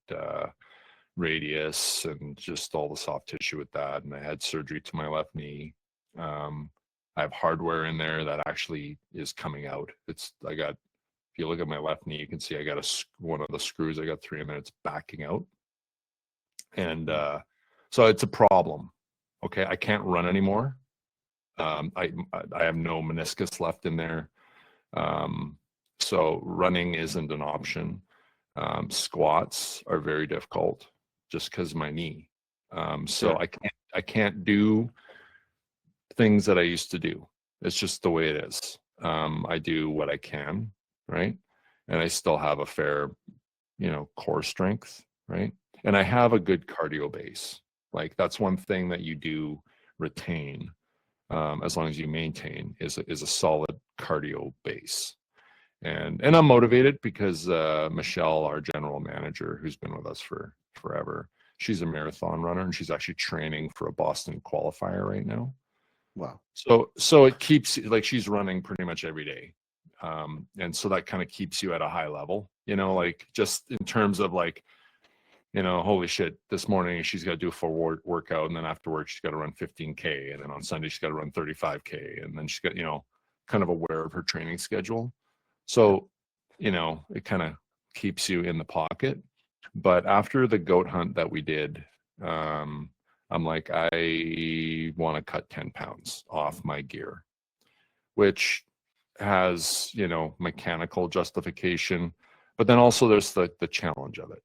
radius, and just all the soft tissue with that. And I had surgery to my left knee. I have hardware in there that actually is coming out. If you look at my left knee, you can see I got one of the screws. I got 3 minutes backing out. And so it's a problem. Okay, I can't run anymore. I have no meniscus left in there. So running isn't an option. Squats are very difficult just because of my knee. So Sure. I can't do things that I used to do. It's just the way it is. I do what I can, right? And I still have a fair, core strength, right? And I have a good cardio base. Like that's one thing that you do retain, as long as you maintain, is a solid cardio base. And I'm motivated because Michelle, our general manager, who's been with us for forever, she's a marathon runner and she's actually training for a Boston qualifier right now. Wow. So it keeps, like, she's running pretty much every day. And so that kind of keeps you at a high level, like just in terms of like, holy shit, this morning she's got to do a full workout, and then after work she's got to run 15K, and then on Sunday she's got to run 35K, and then she's got, kind of aware of her training schedule. So, it kind of keeps you in the pocket. But after the goat hunt that we did, I'm like, I want to cut 10 pounds off my gear, which has, mechanical justification, but then also there's the challenge of it.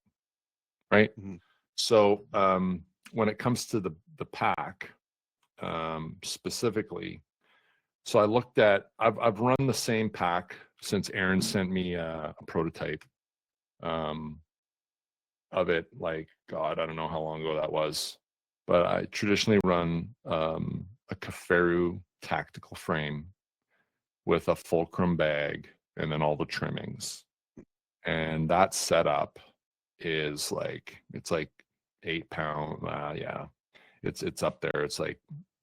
Right. Mm-hmm. So when it comes to the pack specifically, so I looked at, I've run the same pack since Aaron sent me a prototype of it. Like, God, I don't know how long ago that was, but I traditionally run a Kaferu tactical frame with a fulcrum bag and then all the trimmings. And that setup is like, it's like 8 pounds. Yeah, it's up there. It's like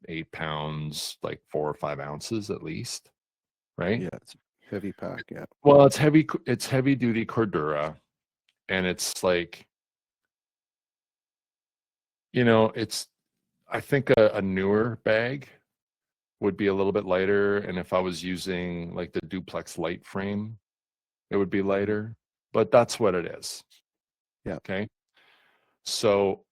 8 pounds, like 4 or 5 ounces at least, right? Yeah, it's heavy pack. Yeah. Well, it's heavy duty Cordura, and it's like, it's, I think a newer bag would be a little bit lighter, and if I was using like the duplex light frame, it would be lighter, but that's what it is. Yeah. Okay. So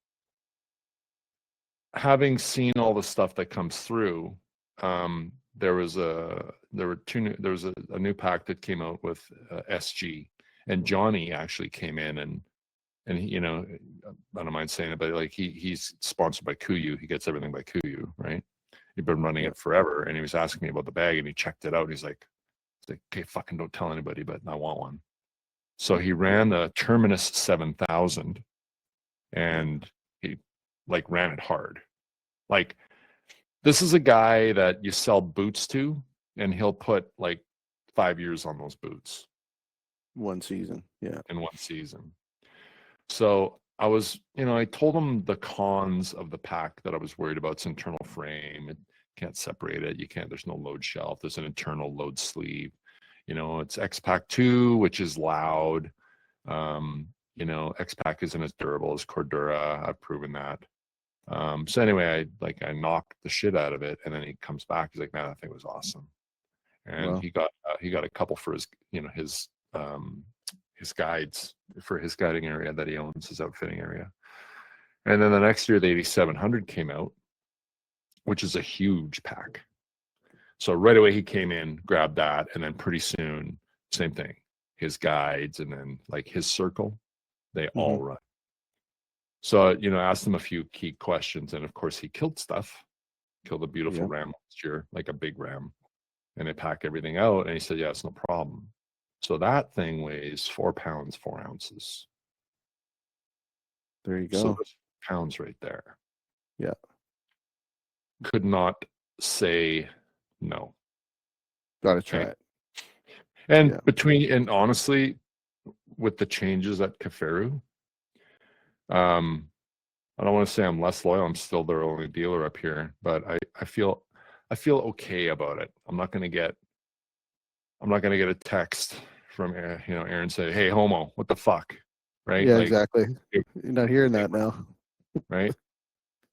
having seen all the stuff that comes through, there was a new pack that came out with SG, and Johnny actually came in and he, I don't mind saying it, but like he's sponsored by Kuyu. He gets everything by Kuyu, right? He'd been running it forever, and he was asking me about the bag, and he checked it out. He's like, okay, fucking don't tell anybody, but I want one. So he ran the Terminus 7000, and he like ran it hard. Like, this is a guy that you sell boots to, and he'll put like 5 years on those boots. One season. Yeah. In one season. So I was, I told him the cons of the pack that I was worried about. It's internal frame. It can't separate it. There's no load shelf. There's an internal load sleeve. It's X-Pack 2, which is loud. X-Pac isn't as durable as Cordura. I've proven that. So anyway, I knocked the shit out of it, and then he comes back. He's like, "Man, that thing was awesome." And Wow. he got a couple for his his guides for his guiding area that he owns, his outfitting area. And then the next year, the 8700 came out, which is a huge pack. So right away he came in, grabbed that, and then pretty soon, same thing. His guides and then his circle, they all run. So, I asked him a few key questions, and of course he killed stuff. Killed a beautiful ram last year, like a big ram. And they pack everything out, and he said, "Yeah, it's no problem." So that thing weighs 4 pounds, 4 ounces. There you go. So there's pounds right there. Yeah. Could not say no. Gotta try it. And and honestly, with the changes at Kaferu, I don't want to say I'm less loyal. I'm still their only dealer up here, but I feel okay about it. I'm not gonna get a text from Aaron say, "Hey, homo, what the fuck?" Right? Yeah, exactly. You're not hearing that now. Right?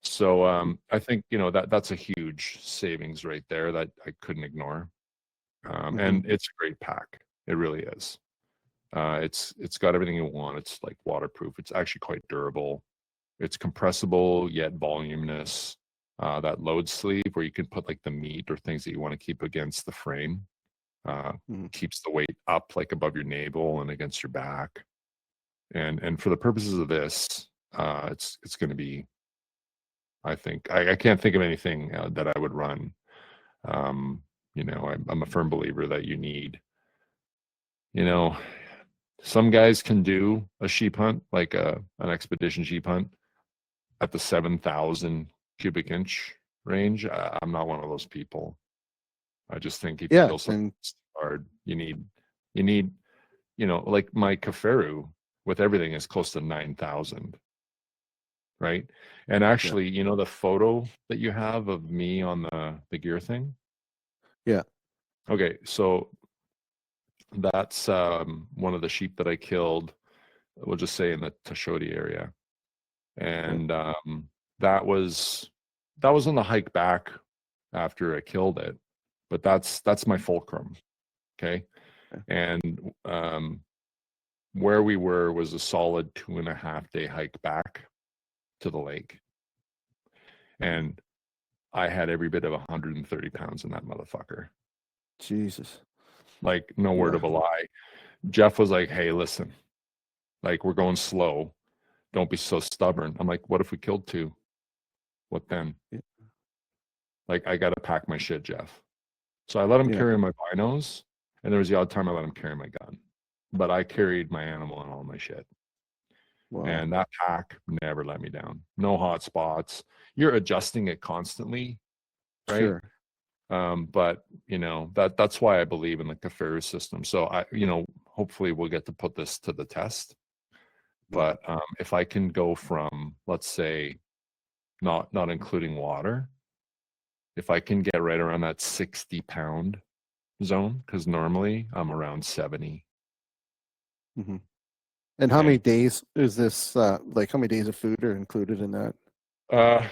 So I think that's a huge savings right there that I couldn't ignore. And it's a great pack. It really is. It's got everything you want. It's waterproof. It's actually quite durable. It's compressible yet voluminous. That load sleeve where you can put the meat or things that you want to keep against the frame. Keeps the weight up above your navel and against your back. And for the purposes of this, it's going to be, I think, I can't think of anything that I would run. I'm a firm believer that you need, some guys can do a sheep hunt, an expedition sheep hunt at the 7,000 cubic inch range. I'm not one of those people. I just think if you kill something hard, you need, my Kaferu with everything is close to 9,000. Right. And actually, the photo that you have of me on the gear thing. Yeah. Okay. So that's one of the sheep that I killed, we'll just say in the Tashodi area. And that was on the hike back after I killed it. But that's my fulcrum. Okay. And where we were was a solid 2.5 day hike back to the lake. And I had every bit of 130 pounds in that motherfucker. Jesus. No word of a lie. Jeff was like, "Hey, listen, we're going slow. Don't be so stubborn." I'm like, "What if we killed 2? What then?" Yeah. I got to pack my shit, Jeff. So I let him carry my binos, and there was the odd time I let him carry my gun. But I carried my animal and all my shit. Wow. And that pack never let me down. No hot spots. You're adjusting it constantly, right? Sure. But that's why I believe in the Kaferu system. So I, hopefully we'll get to put this to the test. But if I can go from, let's say, not including water, if I can get right around that 60-pound zone, because normally I'm around 70. And how many days is this? How many days of food are included in that?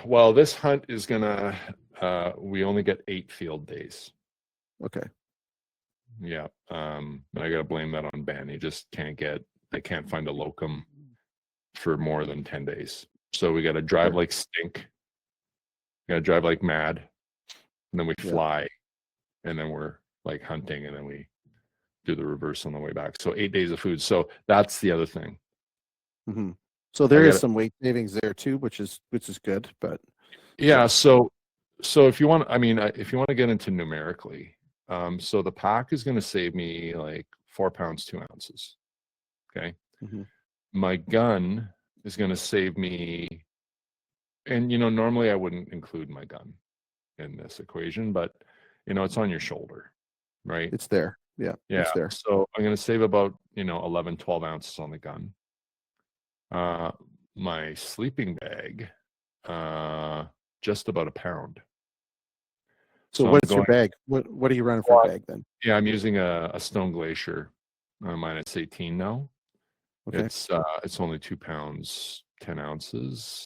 Well, this hunt is gonna. We only get 8 field days. Okay. Yeah. And I gotta blame that on Ben. He just they can't find a locum for more than 10 days. So we gotta drive like stink. We gotta drive like mad. And then we fly. And then we're hunting, and then we do the reverse on the way back. So 8 days of food. So that's the other thing. So there is some weight savings there too, which is good. But so if you want, if you want to get into numerically, so the pack is going to save me 4 pounds 2 ounces. Okay. My gun is going to save me, and normally I wouldn't include my gun in this equation, but it's on your shoulder, right? It's there. Yeah. It's there. So I'm going to save about 11, 12 ounces on the gun. My sleeping bag, just about a pound. So what's your bag? What are you running for a bag then? Yeah, I'm using a Stone Glacier -18 now. Okay. It's only 2 pounds, 10 ounces.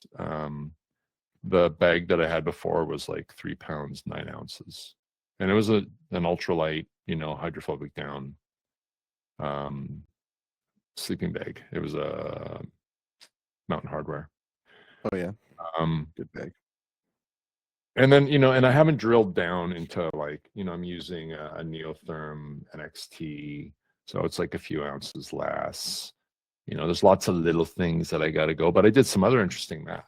The bag that I had before was like 3 pounds, 9 ounces. And it was an ultralight, hydrophobic down sleeping bag. It was a Mountain Hardware. Oh yeah. Um, Good bag. and then, and I haven't drilled down into like, I'm using a Neotherm NXT. So it's like a few ounces less. There's lots of little things that I got to go, but I did some other interesting math.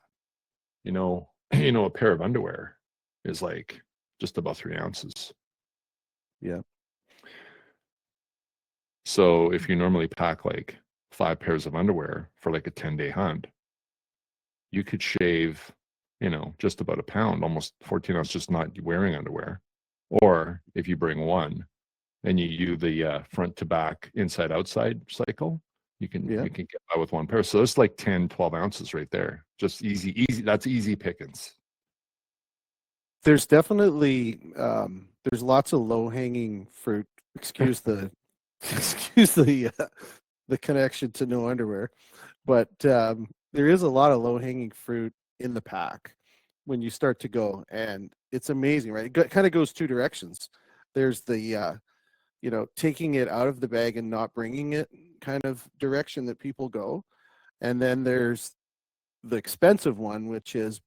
A pair of underwear is like just about 3 ounces. Yeah. So if you normally pack like 5 pairs of underwear for like a 10-day hunt, you could shave, just about a pound, almost 14 ounces, just not wearing underwear. Or if you bring one and you use the front to back, inside outside cycle, you can get by with one pair. So it's like 10, 12 ounces right there. Just easy. That's easy pickings. There's definitely there's lots of low hanging fruit. Excuse the the connection to no underwear, but there is a lot of low hanging fruit in the pack when you start to go, and it's amazing, right? It kind of goes two directions. There's the taking it out of the bag and not bringing it kind of direction that people go, and then there's the expensive one, which is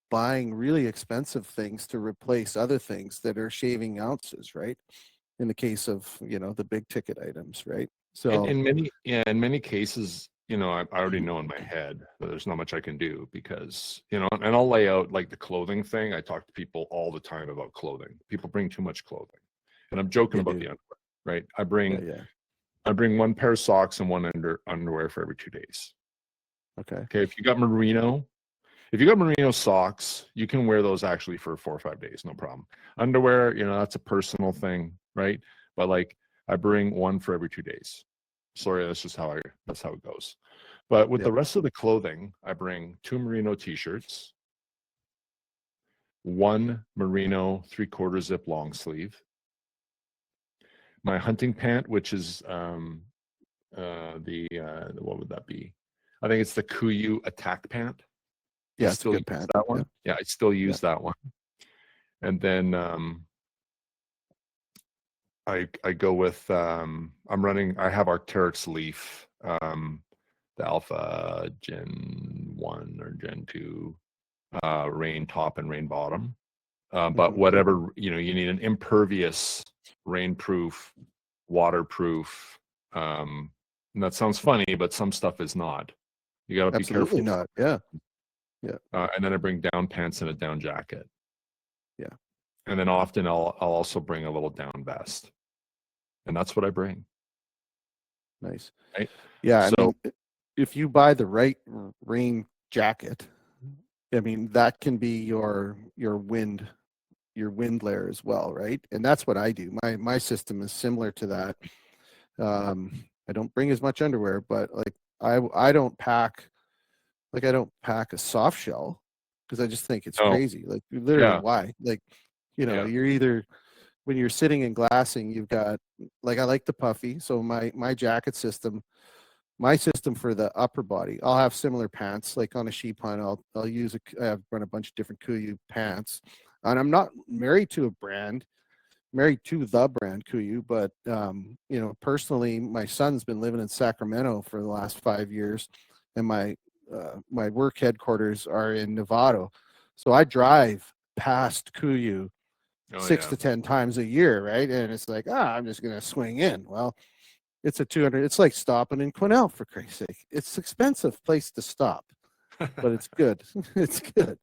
buying really expensive things to replace other things that are shaving ounces, right? In the case of the big ticket items, right? So in many cases, I already know in my head that there's not much I can do because, and I'll lay out like the clothing thing. I talk to people all the time about clothing. People bring too much clothing, and I'm joking about the underwear, right? I bring one pair of socks and one underwear for every 2 days. Okay. If you got merino socks, you can wear those actually for 4 or 5 days, no problem. Underwear, that's a personal thing, right? But like I bring one for every 2 days. Sorry, that's how it goes. But with the rest of the clothing, I bring 2 merino t-shirts, 1 merino 3/4 zip long sleeve, my hunting pant, which is what would that be? I think it's the Kuiu attack pant. Yeah, I still use that one. Yeah, I still use that one. And then I go with I have Arc'teryx Leaf, the Alpha Gen 1 or Gen 2 rain top and rain bottom. But whatever, you need an impervious, rainproof, waterproof. And that sounds funny, but some stuff is not. You got to be careful. Absolutely not. Yeah. Yeah. And then I bring down pants and a down jacket. Yeah. And then often I'll also bring a little down vest. And that's what I bring. Nice. Right? Yeah. So, I mean, if you buy the right rain jacket, I mean, that can be your wind layer as well, right? And that's what I do. My system is similar to that. I don't bring as much underwear, but like I don't pack a soft shell because I just think it's crazy. Like literally, why? Like, you're either when you're sitting in glassing, you've got like I like the puffy. So my jacket system, my system for the upper body, I'll have similar pants. Like on a sheep hunt, I'll use I run a bunch of different Kuiu pants, and I'm not married to a brand. Married to the brand Kuiu, but personally, my son's been living in Sacramento for the last 5 years, and my work headquarters are in Novato, so I drive past Kuiu 6 to 10 times a year, right? And it's like, I'm just gonna swing in. Well, it's a 200. It's like stopping in Quesnel, for Christ's sake. It's an expensive place to stop, but it's good. It's good.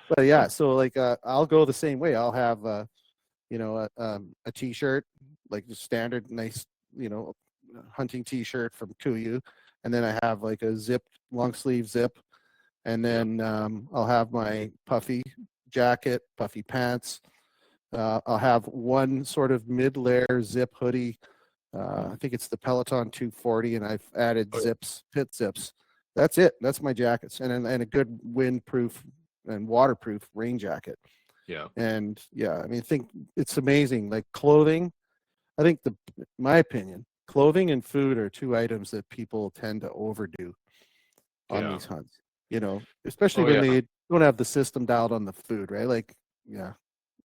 But yeah, so like I'll go the same way. I'll have a t-shirt, like the standard nice, hunting t-shirt from Kuiu, and then I have like a long sleeve zip, and then I'll have my puffy jacket, puffy pants. I'll have one sort of mid-layer zip hoodie. I think it's the Peloton 240, and I've added pit zips. That's it. That's my jackets, and a good windproof and waterproof rain jacket. Yeah. And I mean, I think it's amazing. Like clothing, I think my opinion, clothing and food are two items that people tend to overdo on Yeah. these hunts. You know, especially Oh, when yeah. they don't have the system dialed on the food, right? Like, yeah,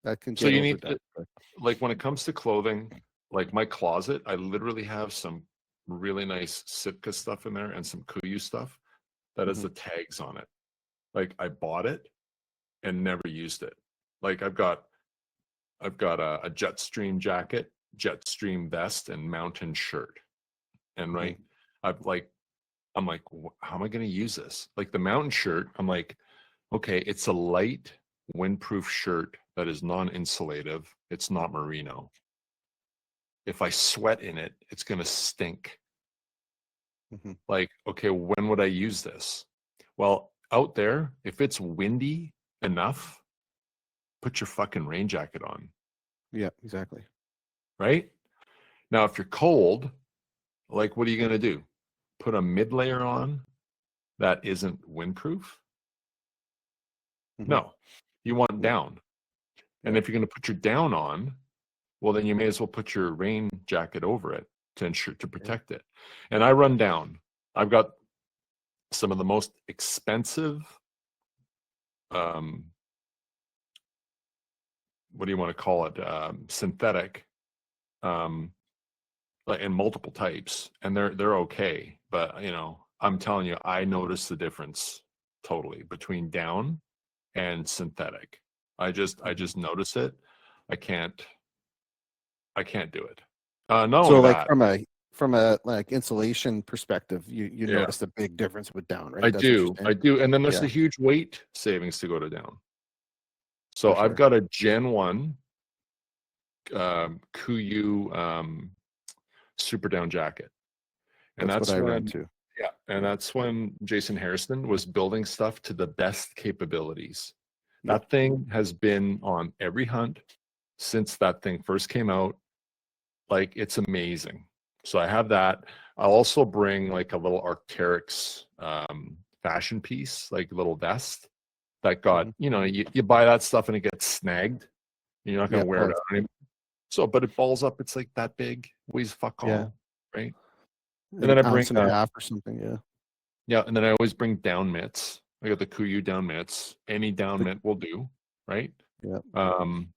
that can So get you need overdone. to, like when it comes to clothing, like my closet, I literally have some really nice Sitka stuff in there and some Kuyu stuff that has Mhm. the tags on it. Like I bought it and never used it. Like I've got a Jetstream jacket, Jetstream vest, and mountain shirt. And right, I'm like, how am I going to use this? Like the mountain shirt, I'm like, okay, it's a light windproof shirt that is non-insulative. It's not merino. If I sweat in it, it's going to stink. Mhm. Like, okay, when would I use this? Well, out there, if it's windy enough, put your fucking rain jacket on, Yeah, exactly. right? Now, if you're cold, like, what are you going to do? Put a mid layer on that isn't windproof? Mhm. No, you want Yeah. down. And Yeah. if you're going to put your down on, well, then you may as well put your rain jacket over it to ensure to protect it. And I run down. I've got some of the most expensive, what do you want to call it? Synthetic, in multiple types, and they're okay. But you know, I'm telling you, I notice the difference totally between down and synthetic. I just notice it. I can't do it. Not So only like that, from a like insulation perspective, you yeah, notice a big difference with down, right? I That's what you're do, saying? and then there's Yeah, a huge weight savings to go to down. So for I've sure. got a Gen 1 Kuyu super down jacket, and That's what I run when too. yeah, and Yeah. that's when Jason Harrison was building stuff to the best capabilities. Yep. That thing has been on every hunt since that thing first came out. Like it's amazing. So I have that. I'll also bring like a little Arc'teryx fashion piece, like a little vest that got, Mhm. you buy that stuff and it gets snagged. You're not going Yeah. to wear it out anymore. So, but it balls up. It's like that big, weighs fuck Yeah. all, right? And An then I bring, ounce and a half or something. Yeah. yeah, and then I always bring down mitts. I got the Kuyu down mitts. Any down The, mitt will do, right? yeah. Um,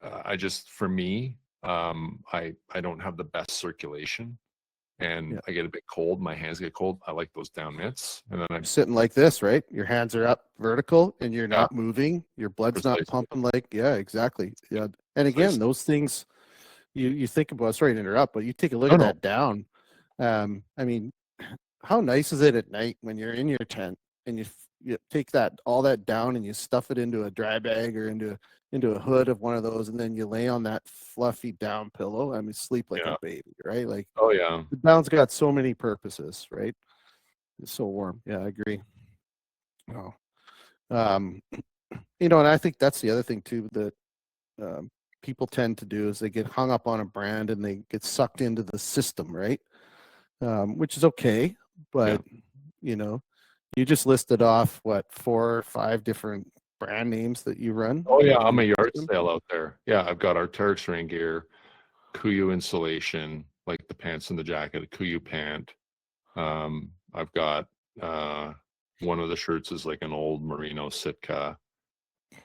I just, for me, I don't have the best circulation, and Yeah. I get a bit cold. My hands get cold. I like those down mitts, and then You're sitting like this, right? Your hands are up vertical and you're yeah, not moving. Your blood's not precisely, pumping like, yeah, exactly. Yeah. And again, precisely. those things you think about, sorry to interrupt, but you take a look No, at no, that down. I mean, how nice is it at night when you're in your tent and you take that all that down and you stuff it into a dry bag or into a hood of one of those and then you lay on that fluffy down pillow. I mean, sleep like a yeah, baby, right? Like oh yeah, the down's got so many purposes, right? It's so warm. Yeah, I agree. Oh, um, and I think that's the other thing too that people tend to do is they get hung up on a brand and they get sucked into the system, right? Which is okay, yeah. but you know, you just listed off what 4 or 5 different brand names that you run Oh yeah, in I'm your a yard system. sale out there. Yeah, I've got Arc'teryx rain gear, Kuyu insulation, like the pants and the jacket, a Kuyu pant. I've got one of the shirts is like an old merino Sitka.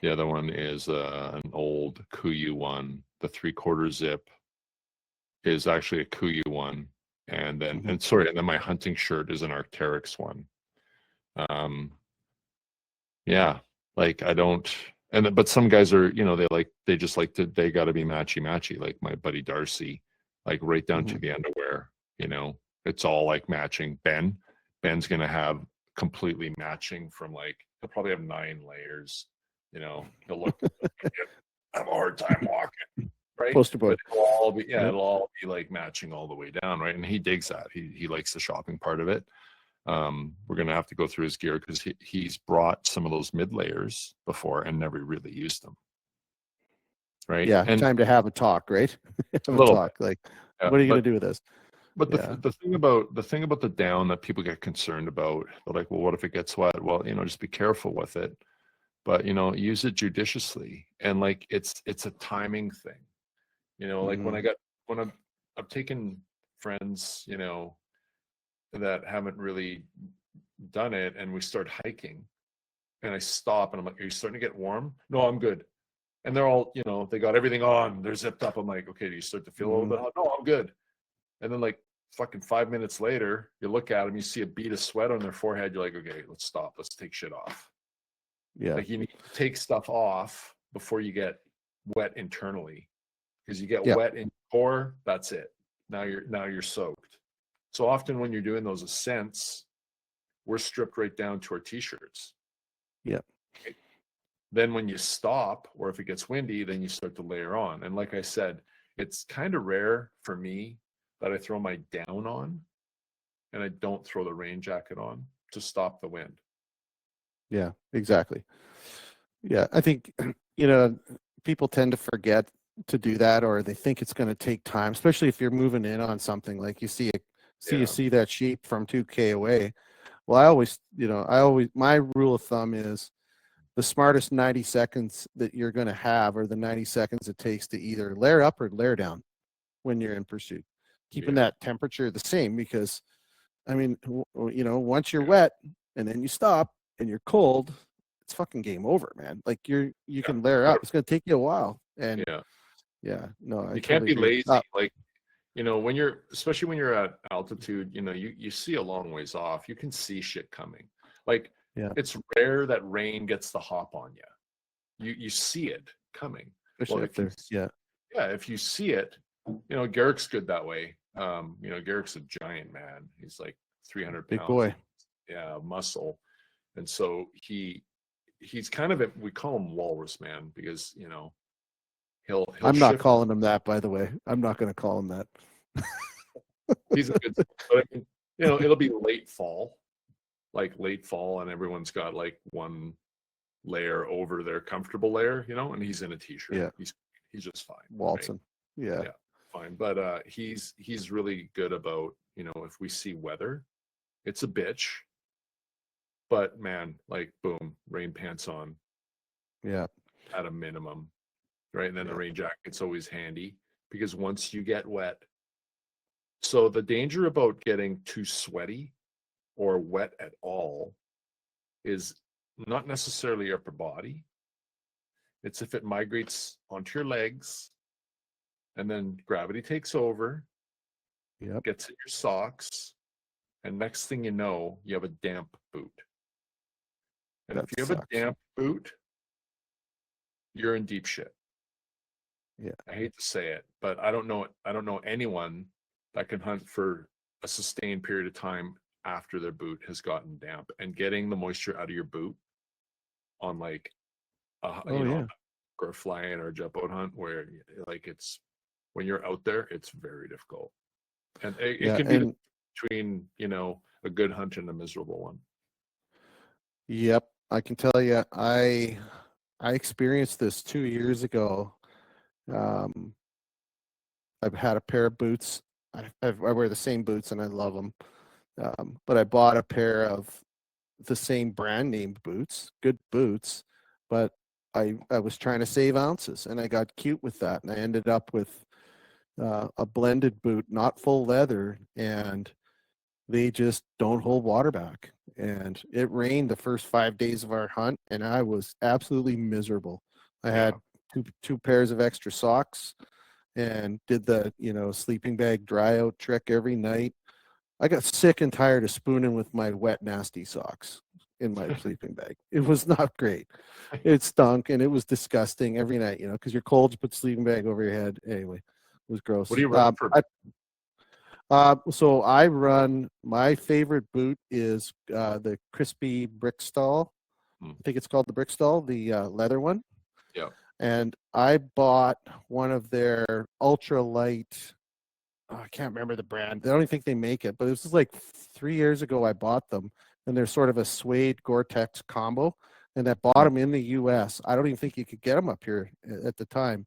The other one is an old Kuyu one. The 3/4 zip is actually a Kuyu one, and then Mhm. and then my hunting shirt is an Arc'teryx one. Um, yeah, like I don't, but some guys are, they just like they got to be matchy matchy. Like my buddy Darcy, like right down to Mhm. the underwear. It's all like matching. Ben's gonna have completely matching from like he'll probably have 9 layers. He'll look. I have a hard time walking, right? Poster boy. But Yep. it'll all be like matching all the way down, right? And he digs that. He likes the shopping part of it. We're gonna have to go through his gear because he's brought some of those mid layers before and never really used them, right? Yeah, And time to have a talk, right? a Have a little bit, talk. Like, yeah. what are you gonna do with this? But Yeah. the thing about the down that people get concerned about, they're like, well, what if it gets wet? Well, just be careful with it, but use it judiciously, and like it's a timing thing. Like Mhm. when I've taken friends, you know, that haven't really done it, and we start hiking, and I stop and I'm like, "Are you starting to get warm?" "No, I'm good." And they're all, you know, they got everything on, they're zipped up. I'm like, "Okay, do you start to feel a little bit hot?" "No, I'm good." And then like fucking 5 minutes later, you look at them, you see a bead of sweat on their forehead. You're like, "Okay, let's stop. Let's take shit off." Yeah. Like you need to take stuff off before you get wet internally, because you get Yeah. wet in your core, that's it. Now you're soaked. So often when you're doing those ascents, we're stripped right down to our t-shirts. Yeah. Then when you stop, or if it gets windy, then you start to layer on. And like I said, it's kind of rare for me that I throw my down on and I don't throw the rain jacket on to stop the wind. Yeah, exactly. Yeah, I think, you know, people tend to forget to do that, or they think it's going to take time, especially if you're moving in on something. Like you see Yeah. you see that sheep from 2K away. Well, I always, my rule of thumb is the smartest 90 seconds that you're going to have are the 90 seconds it takes to either layer up or layer down when you're in pursuit. Keeping Yeah. that temperature the same, because I mean, once you're Yeah. wet and then you stop and you're cold, it's fucking game over, man. Like you can layer up. It's going to take you a while. And Yeah. no, I You can't totally be agree. lazy. Like, you know, especially when you're at altitude, you know, you see a long ways off. You can see shit coming. Like, Yeah. it's rare that rain gets the hop on you. You see it coming. Especially up there. Yeah. If you see it, you know, Garrick's good that way. You know, Garrick's a giant man. He's like 300 Big pounds. boy. Yeah, muscle. And so he's kind of we call him Walrus Man, because, you know, he'll I'm not shift. calling him that, by the way. I'm not going to call him that. He's a good, but I mean, you know, it'll be late fall, and everyone's got like one layer over their comfortable layer, you know, and he's in a t-shirt. Yeah. He's just fine. Walton. Right? Yeah. Yeah, fine. But he's really good about, you know, if we see weather, it's a bitch. But man, like boom, rain pants on. Yeah. At a minimum. Right. And then the rain jacket's always handy, because once you get wet. So the danger about getting too sweaty or wet at all is not necessarily your upper body. It's if it migrates onto your legs, and then gravity takes over, gets in your socks, and next thing you know, you have a damp boot. And if you have a damp boot, you're in deep shit. Yeah. I hate to say it, but I don't know anyone that can hunt for a sustained period of time after their boot has gotten damp. And getting the moisture out of your boot on like or a fly-in or a jet boat hunt, where like it's when you're out there, it's very difficult. And it can be between, you know, a good hunt and a miserable one. Yep. I can tell you, I experienced this 2 years ago. I've had a pair of boots. I wear the same boots and I love them. But I bought a pair of the same brand name boots, good boots, but I was trying to save ounces, and I got cute with that, and I ended up with a blended boot, not full leather, and they just don't hold water back. And it rained the first 5 days of our hunt, and I was absolutely miserable. I had two pairs of extra socks, and did the sleeping bag dry out trick every night. I got sick and tired of spooning with my wet, nasty socks in my sleeping bag. It was not great. It stunk, and it was disgusting every night, because you're cold, you put the sleeping bag over your head. Anyway, it was gross. What do you run for? So I run, my favorite boot is the Crispy Brickstall. I think it's called the Brickstall, the leather one. Yeah. And I bought one of their ultralight, I can't remember the brand. I don't even think they make it, but this was like 3 years ago I bought them. And they're sort of a suede Gore-Tex combo. And I bought them in the US. I don't even think you could get them up here at the time.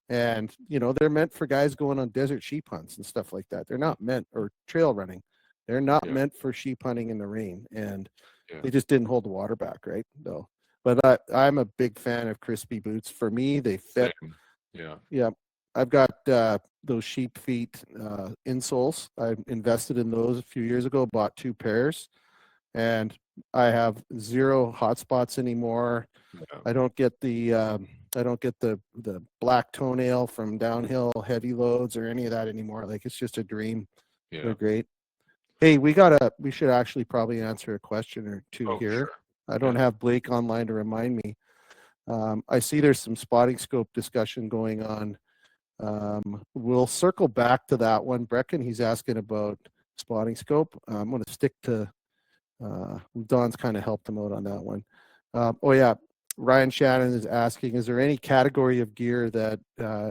And, they're meant for guys going on desert sheep hunts and stuff like that. They're not meant, or trail running. They're not meant for sheep hunting in the rain. And they just didn't hold the water back, right? No. But I'm a big fan of Crispy boots. For me, they fit. Same. Yeah. Yeah. I've got those sheep feet insoles. I invested in those a few years ago. Bought 2 pairs, and I have 0 hot spots anymore. Yeah. I don't get the black toenail from downhill heavy loads or any of that anymore. Like, it's just a dream. Yeah. They're great. Hey, we should actually probably answer a question or two here. Sure. I don't have Blake online to remind me. I see there's some spotting scope discussion going on. We'll circle back to that one. Brecken, he's asking about spotting scope. I'm going to stick to, Don's kind of helped him out on that one. Oh yeah, Ryan Shannon is asking, is there any category of gear that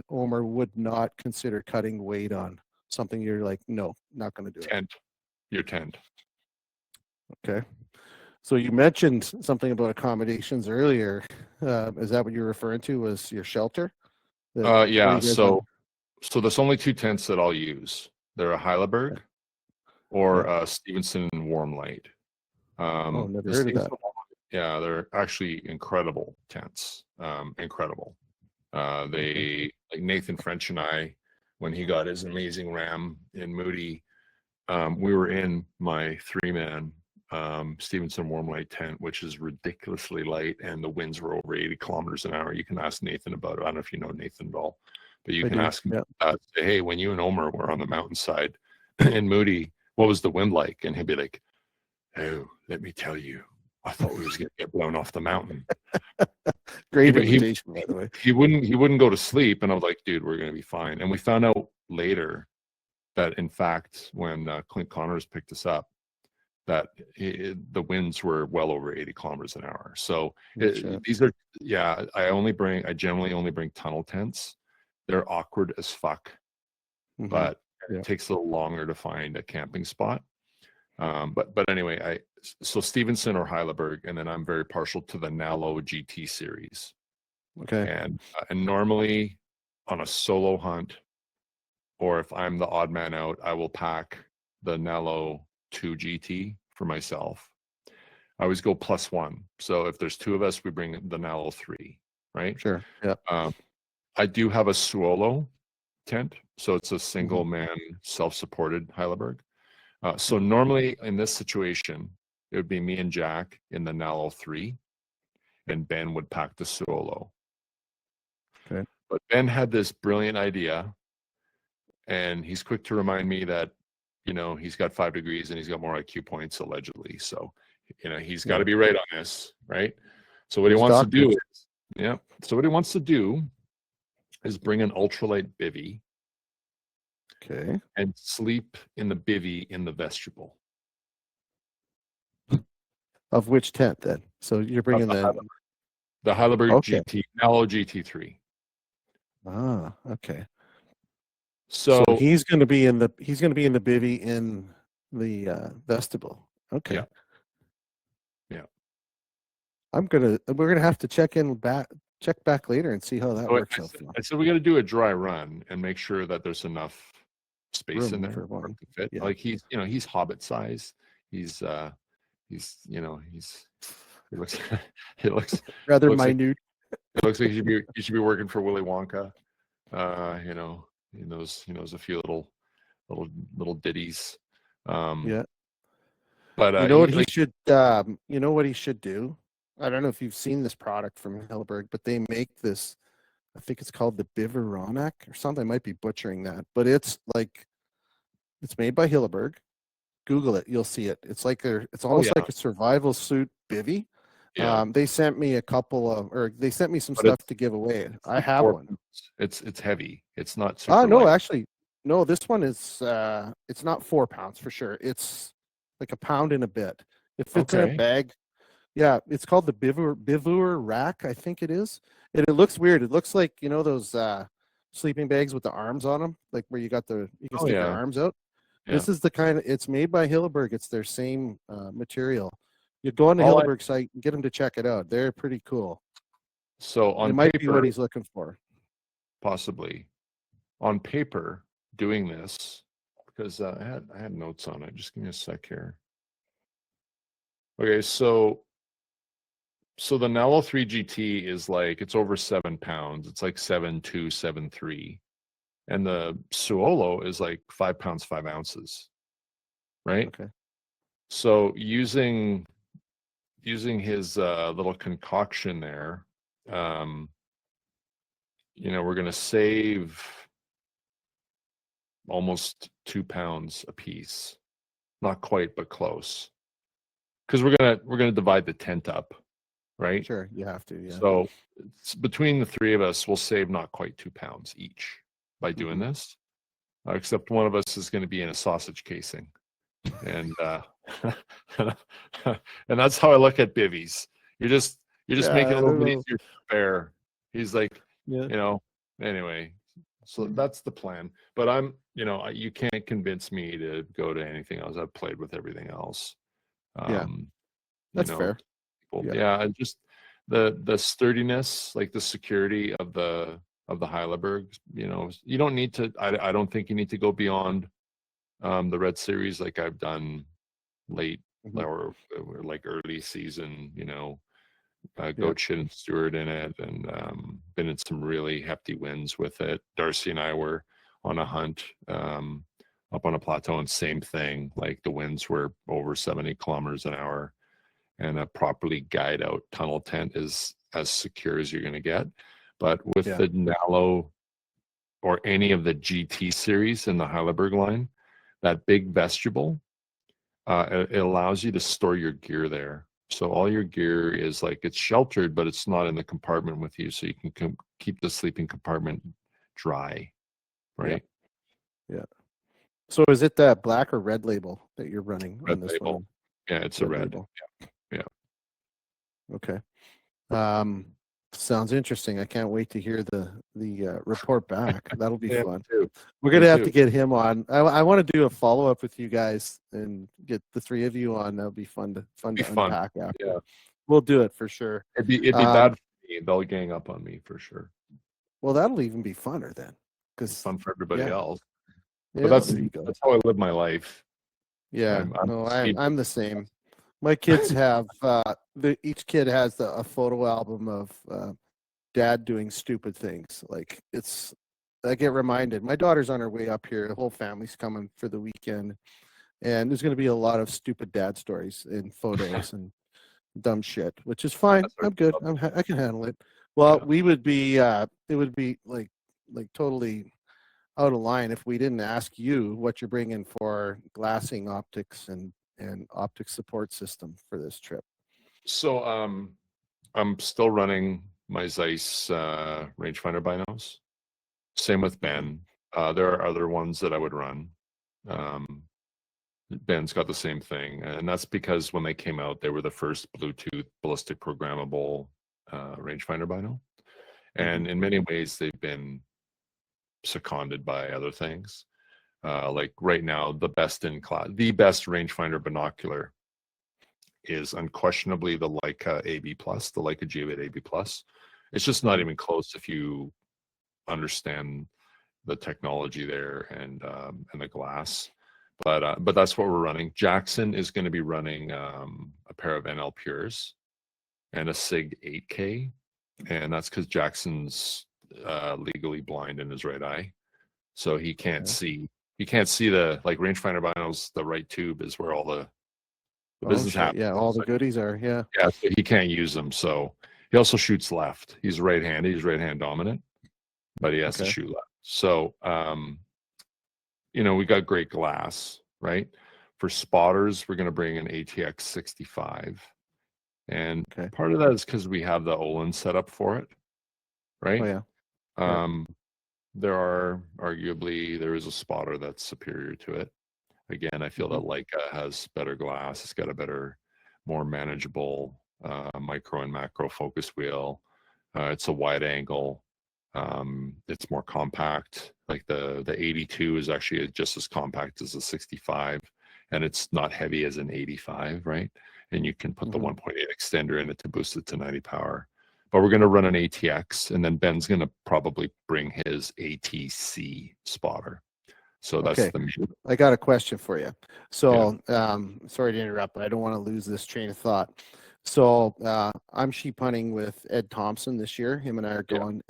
Omer would not consider cutting weight on? Something you're like, no, not going to do it. Your tent. Okay. So you mentioned something about accommodations earlier. Is that what you're referring to? Was your shelter? Yeah. So there's only 2 tents that I'll use. They're a Heidelberg or a Stevenson Warm Light. Never heard of that. Yeah, they're actually incredible tents. Incredible. They, like Nathan French and I, when he got his amazing Ram in Moody, we were in my 3-man Stevenson Warm Light tent, which is ridiculously light, and the winds were over 80 kilometers an hour. You can ask Nathan about it. I don't know if you know Nathan at all, but you can ask him, say, hey, when you and Omer were on the mountainside in Moody, what was the wind like? And he'd be like, oh, let me tell you, I thought we was going to get blown off the mountain. Great invitation, by the way. He wouldn't go to sleep, and I was like, dude, we're going to be fine. And we found out later that, in fact, when Clint Connors picked us up, that the winds were well over 80 kilometers an hour. So these are, I generally only bring tunnel tents. They're awkward as fuck, but it takes a little longer to find a camping spot. But anyway, so Stevenson or Heidelberg, and then I'm very partial to the Nalo GT series. Okay. And normally on a solo hunt, or if I'm the odd man out, I will pack the Nalo 2 GT for myself. I always go +1. So if there's 2 of us, we bring the Nalo 3, right? Sure. Yeah. I do have a Suolo tent, so it's a single man self-supported Heidelberg. So normally in this situation, it would be me and Jack in the Nalo 3, and Ben would pack the Suolo. Okay. But Ben had this brilliant idea, and he's quick to remind me that, he's got 5 degrees and he's got more IQ points allegedly. So, he's got to be right on this, right? So what he wants to do is bring an ultralight bivvy. Okay. And sleep in the bivvy in the vestibule. Of which tent then? So you're bringing the Heidelberg GT, Nalo GT3. Ah, okay. So he's going to be in the bivvy in the vestibule. Okay. Yeah. We're gonna have to check back later and see how that works out. I said we got to do a dry run and make sure that there's enough space in there for one to fit. Yeah. Like he's hobbit size. He looks rather minute. It looks like he should be working for Willy Wonka. He knows a few little ditties. But you know what he should do? I don't know if you've seen this product from Hilleberg, but they make this, I think it's called the Biveronic or something. I might be butchering that, but it's made by Hilleberg. Google it, you'll see it. It's like it's almost like a survival suit bivvy. Yeah. They sent me they sent me some stuff to give away. I have one. It's heavy. It's not super no, light. actually, no, this one is it's not 4 pounds for sure. It's like 1 pound and a bit. It fits in a bag. Yeah, it's called the Bivouac rack, I think it is. And it looks weird. It looks like, those sleeping bags with the arms on them, like where you can stick your arms out. Yeah. This is it's made by Hilleberg. It's their same material. You go on the Hilleberg site and get them to check it out. They're pretty cool. So on it might be what he's looking for. Possibly. On paper, doing this, because I had notes on it. Just give me a sec here. Okay, so the Nalo 3 GT is it's over 7 pounds. It's like 7.2, 7.3. and the Suolo is like 5 pounds 5 ounces, right? Okay. So using his little concoction there, we're going to save almost 2 pounds a piece. Not quite, but close. Because we're gonna divide the tent up, right? Sure, you have to. Yeah. So between the three of us, we'll save not quite 2 pounds each by doing this. Except one of us is going to be in a sausage casing, and and that's how I look at bivvies. You're just making it a little bit easier to prepare. He's like, anyway. So that's the plan. But you can't convince me to go to anything else. I've played with everything else. That's fair. And just the sturdiness, like the security of the Heidelberg. You don't need to. I don't think you need to go beyond the Red Series like I've done late or like early season. Goat shit and Stewart in it, and been in some really hefty winds with it. Darcy and I were on a hunt up on a plateau, and same thing. Like the winds were over 70 kilometers an hour, and a properly guide out tunnel tent is as secure as you're going to get. But with the Nalo or any of the GT series in the Heidelberg line, that big vestibule, it allows you to store your gear there. So all your gear is like, it's sheltered, but it's not in the compartment with you. So you can keep the sleeping compartment dry, right? Yeah. So is it that black or red label that you're running on this label. one? Yeah, it's a red. Label. Yeah. Okay. Sounds interesting. I can't wait to hear the report back. That'll be fun. We're gonna have to get him on. I want to do a follow up with you guys and get the three of you on. That'll be fun to unpack after. Yeah. We'll do it for sure. It'd be bad for me. They'll gang up on me for sure. Well, that'll even be funner then, because fun for everybody else. Yeah, but that's how I live my life. Yeah, I'm the same. My kids have each kid has a photo album of dad doing stupid things. Like I get reminded. My daughter's on her way up here. The whole family's coming for the weekend, and there's going to be a lot of stupid dad stories and photos and dumb shit, which is fine. I'm good. I can handle it. Well, we would be. It would be like totally out of line if we didn't ask you what you're bringing for glassing optics and optic support system for this trip. So I'm still running my Zeiss rangefinder binos. Same with Ben. There are other ones that I would run. Ben's got the same thing, and that's because when they came out, they were the first Bluetooth ballistic programmable rangefinder bino, and in many ways they've been seconded by other things. Like right now, the best rangefinder binocular is unquestionably the Leica AB Plus, the Leica G8 AB Plus. It's just not even close if you understand the technology there and the glass. But that's what we're running. Jackson is going to be running a pair of NL Pures and a Sig 8K, and that's because Jackson's legally blind in his right eye, so he can't see. He can't see the rangefinder binos. The right tube is where all the business happens. Yeah, all the goodies are. Yeah. Yeah, so he can't use them. So he also shoots left. He's right-handed. He's right-hand dominant, but he has to shoot left. So we got great glass, right? For spotters, we're going to bring an ATX 65, and part of that is because we have the Olin set up for it, right? Oh yeah. There is a spotter that's superior to it. Again, I feel that Leica has better glass. It's got a better, more manageable micro and macro focus wheel. It's a wide angle. It's more compact. Like the 82 is actually just as compact as the 65, and it's not heavy as an 85, right? And you can put the 1.8 extender in it to boost it to 90 power. But we're going to run an ATX, and then Ben's going to probably bring his ATC spotter. So that's I got a question for you. So sorry to interrupt, but I don't want to lose this train of thought. So I'm sheep hunting with Ed Thompson this year. Him and I are Yeah. going.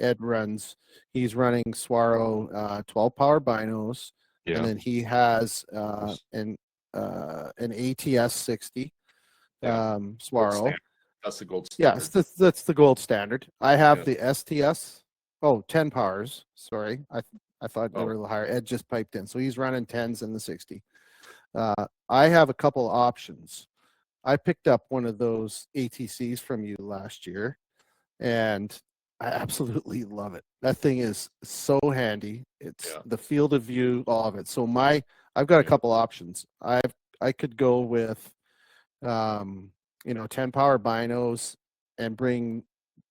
He's running Swaro 12 power binos, and Yeah. then he has an ATS 60 Gold Swaro. standard. That's the gold standard. Yes, that's the gold standard. I have Yeah. the STS. Oh, 10 powers. Sorry, I thought they Oh. were a little higher. Ed just piped in, so he's running 10s and the 60. I have a couple options. I picked up one of those ATCs from you last year, and I absolutely love it. That thing is so handy. It's the field of view, all of it. So I've got a couple options. I could go with 10 power binos and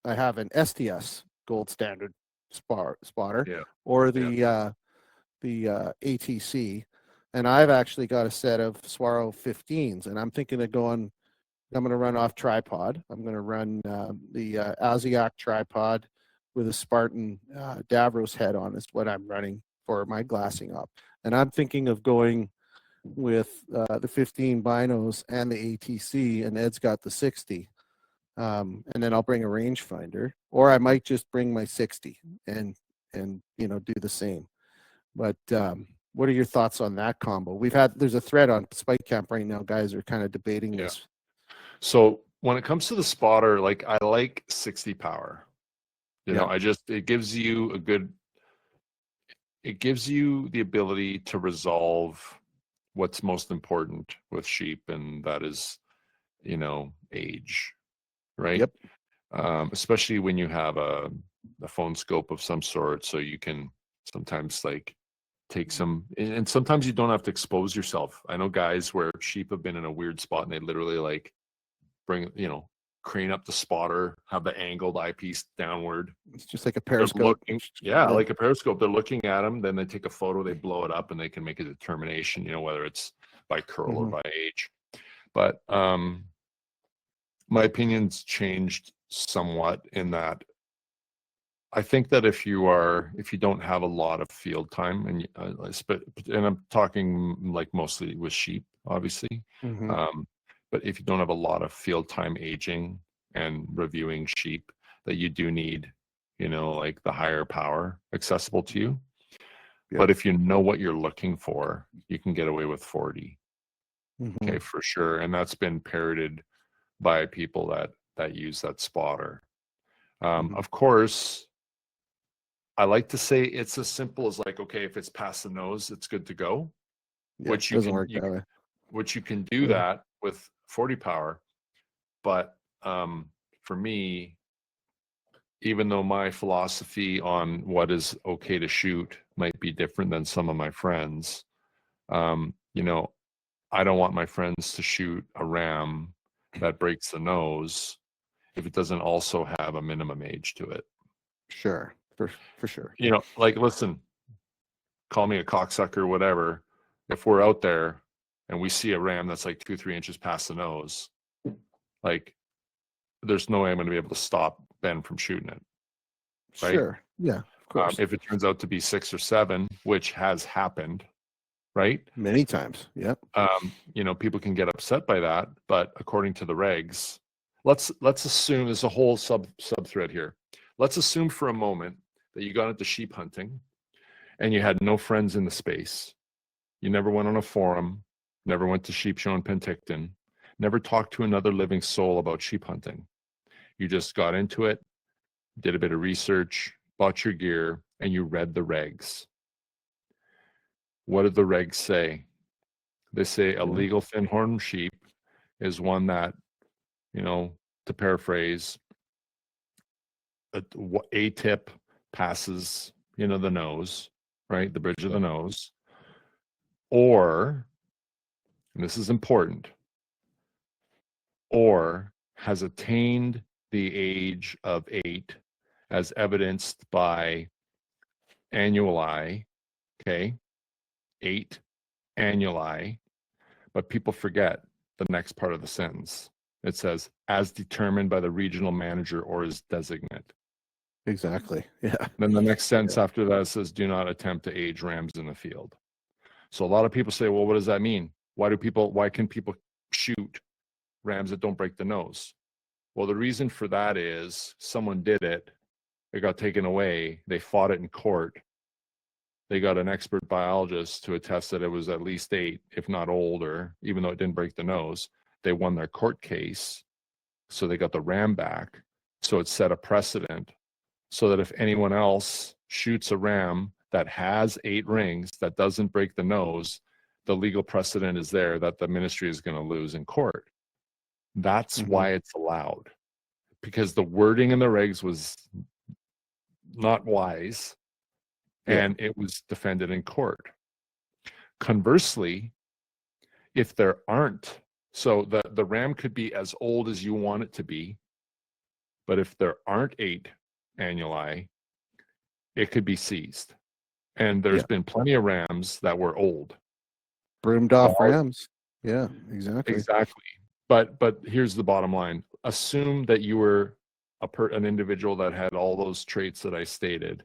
I have an STS gold standard spotter or the ATC, and I've actually got a set of Swaro 15s, and I'm thinking of I'm going to run off tripod. I'm going to run the Asiac tripod with a Spartan Davros head on is what I'm running for my glassing up. And I'm thinking of going with the 15 binos and the ATC, and Ed's got the 60. And then I'll bring a rangefinder, or I might just bring my 60 and do the same. But what are your thoughts on that combo? There's a thread on Spike Camp right now. Guys are kind of debating this. So when it comes to the spotter, like I like 60 power. It gives you the ability to resolve what's most important with sheep, and that is, age, right? Yep. Especially when you have a phone scope of some sort, so you can sometimes like take some, and sometimes you don't have to expose yourself. I know guys where sheep have been in a weird spot and they literally like bring, crane up the spotter, have the angled eyepiece downward. It's just like a periscope. Like a periscope. They're looking at them, then they take a photo, they blow it up, and they can make a determination, whether it's by curl or by age. But my opinion's changed somewhat in that I think that if you don't have a lot of field time, and I'm talking like mostly with sheep, obviously, but if you don't have a lot of field time aging and reviewing sheep, that you do need, like the higher power accessible to you. Yep. But if you know what you're looking for, you can get away with 40. Okay, for sure. And that's been parroted by people that use that spotter. Of course, I like to say it's as simple as like, okay, if it's past the nose, it's good to go. Yeah, which you can do that with 40 power. But for me, even though my philosophy on what is okay to shoot might be different than some of my friends, I don't want my friends to shoot a ram that breaks the nose if it doesn't also have a minimum age to it. Sure, for sure. Like, listen, call me a cocksucker, whatever. If we're out there and we see a ram that's like 2-3 inches past the nose, like, there's no way I'm going to be able to stop Ben from shooting it. Right? Sure. Yeah, of course. If it turns out to be 6 or 7, which has happened, right? Many times. Yep. People can get upset by that, but according to the regs, let's assume there's a whole sub thread here. Let's assume for a moment that you got into sheep hunting and you had no friends in the space. You never went on a forum, never went to sheep show in Penticton, never talked to another living soul about sheep hunting. You just got into it, did a bit of research, bought your gear, and you read the regs. What did the regs say? They say a legal thin-horn sheep is one that, to paraphrase, a tip passes, the nose, right? The bridge of the nose. Or, and this is important, or has attained the age of 8 as evidenced by annuli, okay? 8 annuli, but people forget the next part of the sentence. It says, as determined by the regional manager or his designate. Exactly. Yeah. Then the next sentence after that says, do not attempt to age rams in the field. So a lot of people say, well, what does that mean? Why can people shoot rams that don't break the nose? Well, the reason for that is someone did it. It got taken away. They fought it in court. They got an expert biologist to attest that it was at least 8, if not older, even though it didn't break the nose. They won their court case. So they got the ram back. So it set a precedent so that if anyone else shoots a ram that has 8 rings that doesn't break the nose, the legal precedent is there that the ministry is going to lose in court. That's why it's allowed, because the wording in the regs was not wise, and it was defended in court. Conversely, if there aren't, so the ram could be as old as you want it to be, but if there aren't 8 annuli, it could be seized. And there's been plenty of rams that were old. Broomed off rams. Yeah, exactly. Exactly. But here's the bottom line. Assume that you were an individual that had all those traits that I stated,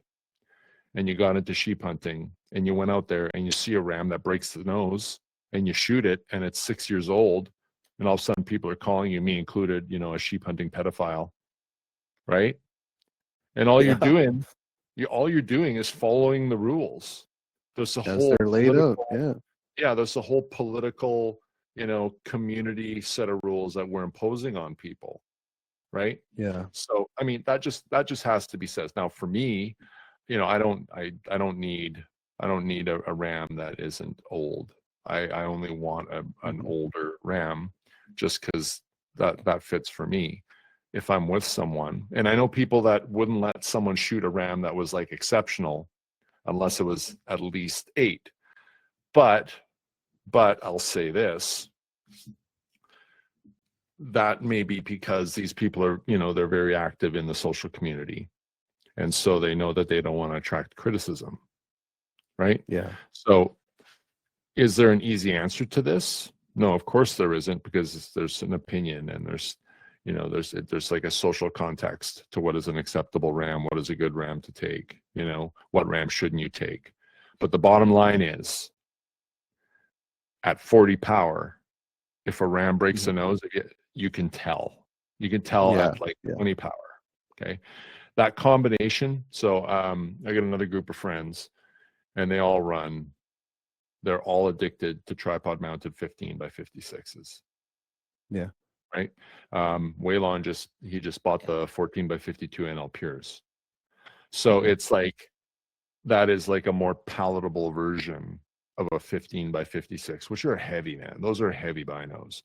and you got into sheep hunting, and you went out there and you see a ram that breaks the nose, and you shoot it, and it's 6 years old, and all of a sudden people are calling you, me included, a sheep hunting pedophile, right? And all you're doing is following the rules. There's a whole they're laid out. There's a whole political, community set of rules that we're imposing on people, right? Yeah. So I mean, that just has to be said. Now, for me, I don't need a ram that isn't old. I only want an older ram, just because that fits for me. If I'm with someone, and I know people that wouldn't let someone shoot a ram that was like exceptional unless it was at least 8. But I'll say this, that may be because these people are, they're very active in the social community. And so they know that they don't want to attract criticism, right? Yeah. So is there an easy answer to this? No, of course there isn't, because there's an opinion, and there's like a social context to what is an acceptable ram, what is a good ram to take, what ram shouldn't you take. But the bottom line is, at 40 power, if a ram breaks the nose, you can tell. You can tell at 20 power. Okay. That combination. So I got another group of friends, and they're all addicted to tripod mounted 15 by 56s. Yeah. Right. Waylon just bought the 14 by 52 NL Pures. So it's like, that is like a more palatable version of a 15 by 56, which are heavy, man. Those are heavy binos.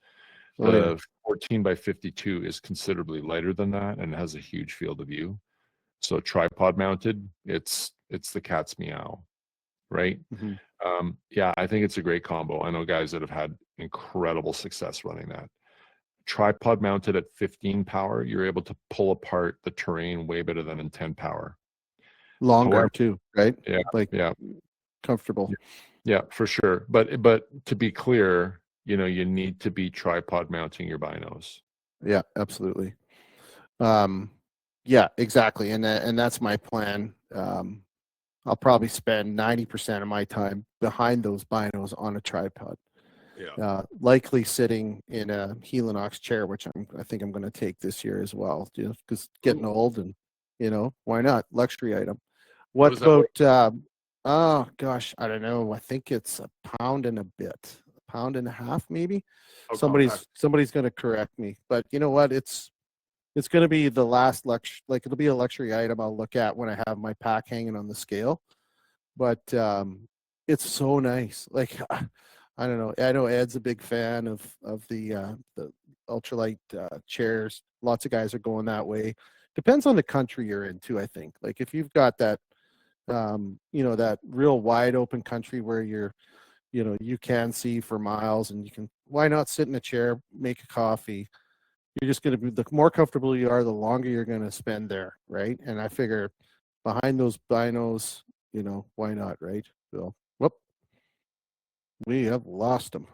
The 14 by 52 is considerably lighter than that, and has a huge field of view. So tripod mounted, it's the cat's meow, right? I think it's a great combo. I know guys that have had incredible success running that. Tripod mounted at 15 power, you're able to pull apart the terrain way better than in 10 power. Longer too, right? Yeah. Comfortable. Yeah, for sure. But to be clear, you need to be tripod mounting your binos. Yeah, absolutely. Yeah, exactly. And that's my plan. I'll probably spend 90% of my time behind those binos on a tripod. Yeah. Likely sitting in a Hrbinic chair, which I think I'm going to take this year as well, because getting old, and why not? Luxury item. What about? Oh gosh, I don't know. I think it's a pound and a bit, a pound and a half, maybe. Somebody's going to correct me, but you know what? It's going to be the last it'll be a luxury item I'll look at when I have my pack hanging on the scale. But it's so nice. Like, I don't know. I know Ed's a big fan of the ultralight chairs. Lots of guys are going that way. Depends on the country you're in too, I think. Like if you've got that, that real wide open country where you can see for miles, and why not sit in a chair, make a coffee? You're just going to be, the more comfortable you are, the longer you're going to spend there, right? And I figure behind those binos, why not, right? So, we have lost him.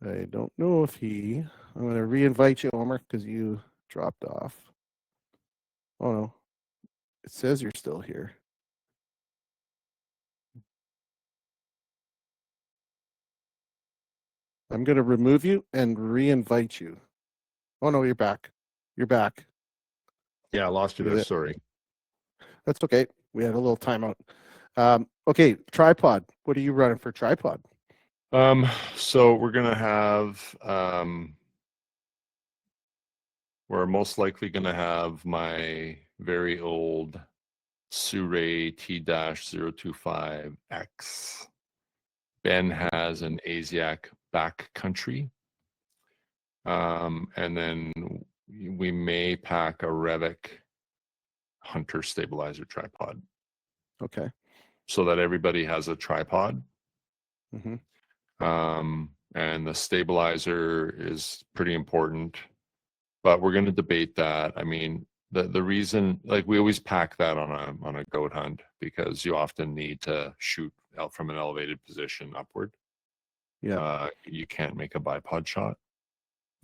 I don't know if I'm going to re-invite you, Omer, because you dropped off. Oh no, it says you're still here. I'm going to remove you and re-invite you. Oh no, you're back. You're back. Yeah, I lost you You're there. there. Sorry. That's okay. We had a little timeout. Okay, tripod. What are you running for tripod? So we're gonna have we're most likely gonna have my very old Suray T-025X. Ben has an Asiac backcountry. And then we may pack a Revic Hunter stabilizer tripod Okay. so that everybody has a tripod. Mm-hmm. And the stabilizer is pretty important, but we're going to debate that. I mean, the reason, like, we always pack that on a goat hunt because you often need to shoot out from an elevated position upward. Yeah. You can't make a bipod shot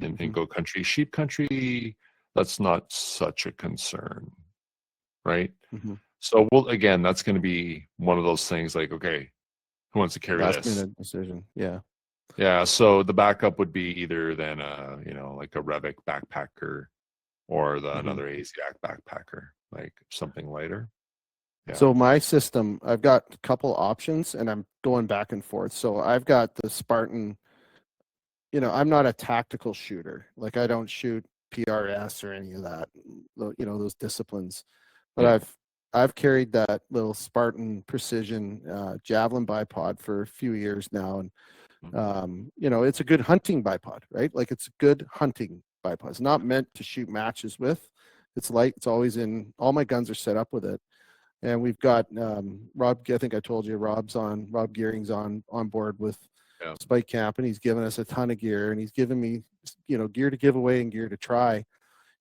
in Mhm. goat country. Sheep country, that's not such a concern, right? Mhm. So again, that's going to be one of those things like, okay, who wants to carry Last this? minute decision. Yeah. Yeah, so the backup would be either then like a Revic backpacker or Mhm. another Asiac backpacker, like something lighter. Yeah. So my system, I've got a couple options and I'm going back and forth. So I've got the Spartan, I'm not a tactical shooter. Like I don't shoot PRS or any of that, those disciplines. But Yeah. I've carried that little Spartan precision javelin bipod for a few years now, and it's a good hunting bipod, right? Like it's a good hunting bipod. It's not meant to shoot matches with. It's light. It's always in. All my guns are set up with it, and we've got Rob. I think I told you Rob Gearing's on board with Spike Camp, and he's given us a ton of gear, and he's given me gear to give away and gear to try.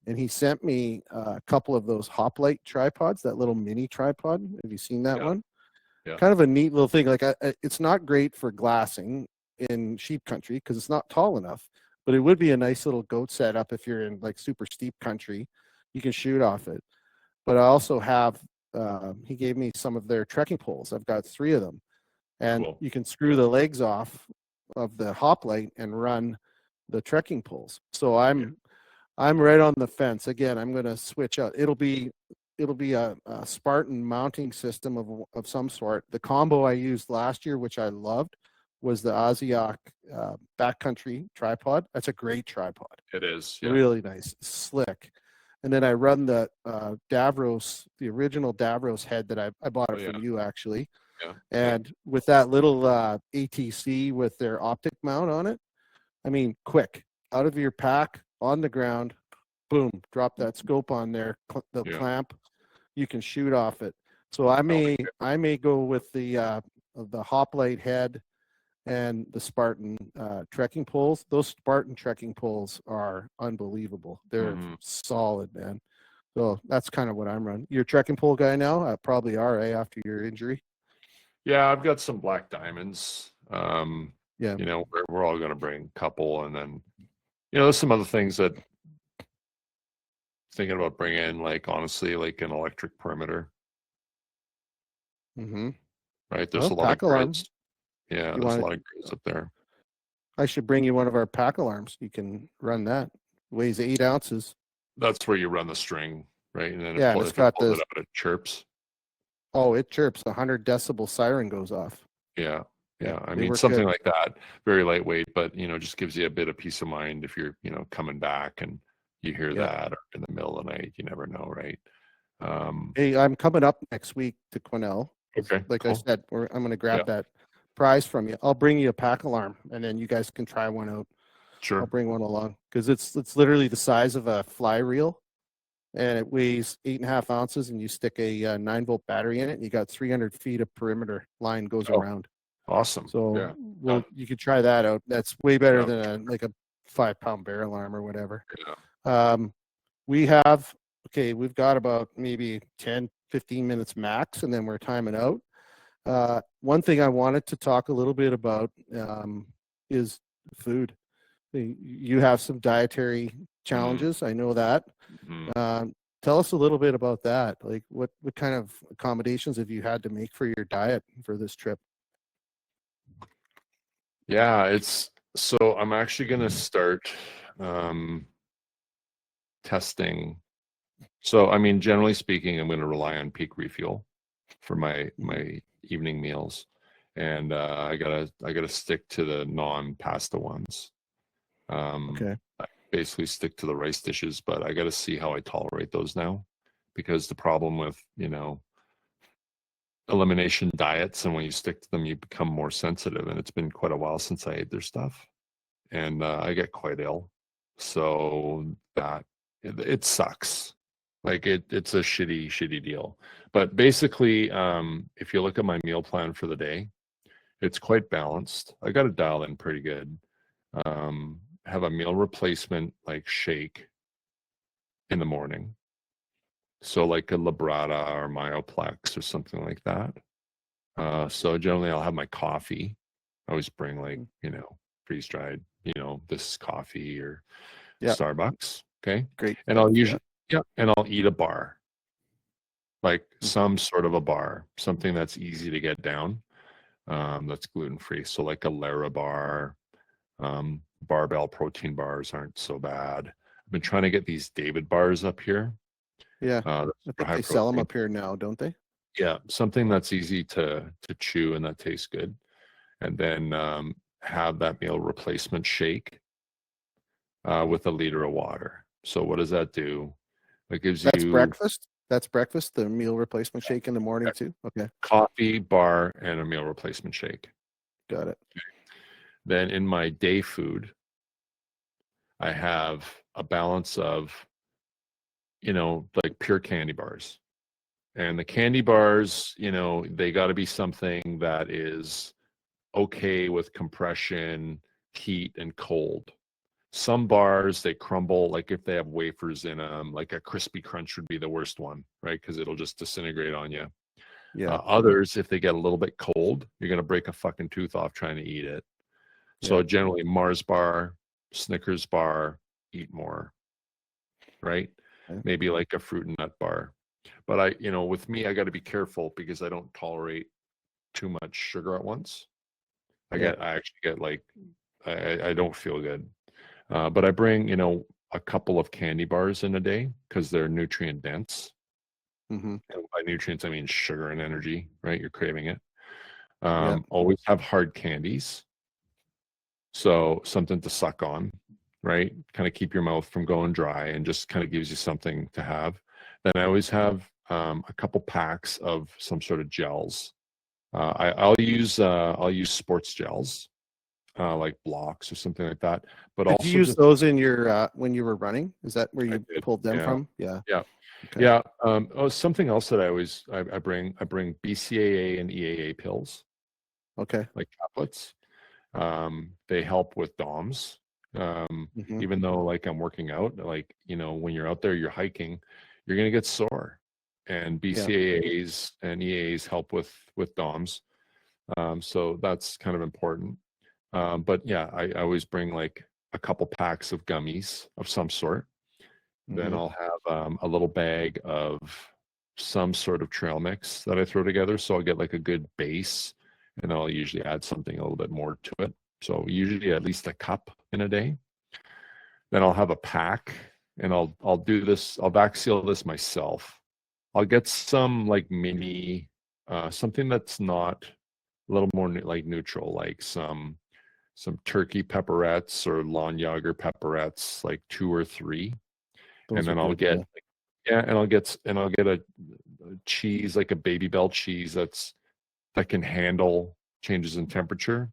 And he sent me a couple of those Hoplite tripods, that little mini tripod. Have you seen that one? Yeah. Kind of a neat little thing. Like it's not great for glassing in sheep country because it's not tall enough, but it would be a nice little goat setup if you're in like super steep country. You can shoot off it. But I also have, he gave me some of their trekking poles. I've got 3 of them. And you can screw the legs off of the Hoplite and run the trekking poles. So I'm right on the fence. Again, I'm going to switch out. It'll be a Spartan mounting system of some sort. The combo I used last year, which I loved, was the Asiac backcountry tripod. That's a great tripod. It is. Yeah. Really nice, slick. And then I run the Davros, the original Davros head that I bought it from you actually. Yeah. And with that little ATC with their optic mount on it, I mean, quick, out of your pack, on the ground, boom, drop that scope on there, the clamp, you can shoot off it. So I may go with the Hoplite head and the Spartan trekking poles. Those Spartan trekking poles are unbelievable. They're solid, man. So that's kind of what I'm running. You're a trekking pole guy now? Probably are, after your injury. Yeah, I've got some black diamonds. Yeah. We're all going to bring a couple, and then there's some other things that thinking about bringing, like honestly, like an electric perimeter. Mm-hmm. Right, there's a lot of grids. Yeah, there's a lot of grids up there. I should bring you one of our pack alarms. You can run that. Weighs 8 ounces. That's where you run the string, right? And then it's got this. It chirps. Oh, it chirps. 100 decibel siren goes off. Yeah. I mean, something like that, very lightweight, but just gives you a bit of peace of mind if you're coming back and you hear that, or in the middle of the night. You never know, right? Hey, I'm coming up next week to Quesnel. Okay. Like cool. I said, I'm going to grab that prize from you. I'll bring you a pack alarm, and then you guys can try one out. Sure. I'll bring one along because it's literally the size of a fly reel, and it weighs 8.5 ounces, and you stick a 9-volt battery in it, and you got 300 feet of perimeter line goes around. Awesome. So you could try that out. That's way better than a 5-pound bear alarm or whatever. Yeah. We've got about maybe 10, 15 minutes max, and then we're timing out. One thing I wanted to talk a little bit about is food. You have some dietary challenges. I know that. Tell us a little bit about that. Like what kind of accommodations have you had to make for your diet for this trip? Yeah, so I'm actually going to start testing. So, I mean, generally speaking, I'm going to rely on Peak Refuel for my evening meals, and I gotta stick to the non-pasta ones. Okay. I basically stick to the rice dishes, but I gotta see how I tolerate those now, because the problem with elimination diets, and when you stick to them, you become more sensitive. And it's been quite a while since I ate their stuff, and I get quite ill. So that it sucks. Like it's a shitty deal. But basically, if you look at my meal plan for the day, it's quite balanced. I got it dialed in pretty good. Have a meal replacement like shake in the morning. So like a Labrada or Myoplex or something like that. So generally I'll have my coffee. I always bring like, freeze dried, this is coffee or Starbucks. Okay. Great. And I'll usually, and I'll eat a bar, like some sort of a bar, something that's easy to get down, that's gluten free. So like a Lara bar, barbell protein bars aren't so bad. I've been trying to get these David bars up here. Yeah. I think they sell them up here now, don't they? Yeah, something that's easy to chew and that tastes good. And then have that meal replacement shake with a liter of water. So what does that do? It gives That's you breakfast. That's breakfast. The meal replacement shake in the morning too. Okay. coffee, bar, and a meal replacement shake. Got it. Then in my day food, I have a balance of, like pure candy bars. And the candy bars, they got to be something that is okay with compression, heat, and cold. Some bars, they crumble, like if they have wafers in them, like a crispy crunch would be the worst one, right? Because it'll just disintegrate on you. Yeah. Others, if they get a little bit cold, you're going to break a fucking tooth off trying to eat it. So generally Mars bar, Snickers bar, eat more, right? Okay. Maybe like a fruit and nut bar. But with me, I got to be careful because I don't tolerate too much sugar at once. I actually get like, I don't feel good. But I bring, a couple of candy bars in a day because they're nutrient dense. Mm-hmm. And by nutrients, I mean sugar and energy, right? You're craving it. Yeah. Always have hard candies. So something to suck on, right? Kind of keep your mouth from going dry and just kind of gives you something to have. Then I always have a couple packs of some sort of gels. I'll use sports gels, like blocks or something like that. But Did also you use those in your when you were running? Is that where you pulled them yeah. from? Yeah. Yeah. Okay. Yeah. Something else that I bring BCAA and EAA pills, Okay. like tablets. They help with DOMS. Mm-hmm. Even though like I'm working out, like, when you're out there, you're hiking, you're going to get sore, and BCAAs and EAAs help with DOMS. So that's kind of important. But yeah, I always bring like a couple packs of gummies of some sort. Then Mm-hmm. I'll have a little bag of some sort of trail mix that I throw together. So I'll get like a good base, and I'll usually add something a little bit more to it. So usually at least a cup in a day. Then I'll have a pack, and I'll do this. I'll vac seal this myself. I'll get some like mini, something that's not a little more like neutral, like some turkey pepperettes or lawn yager pepperettes, like 2 or 3. Those And then are I'll good, get yeah. and I'll get a cheese, like a Baby Bell cheese that can handle changes in temperature.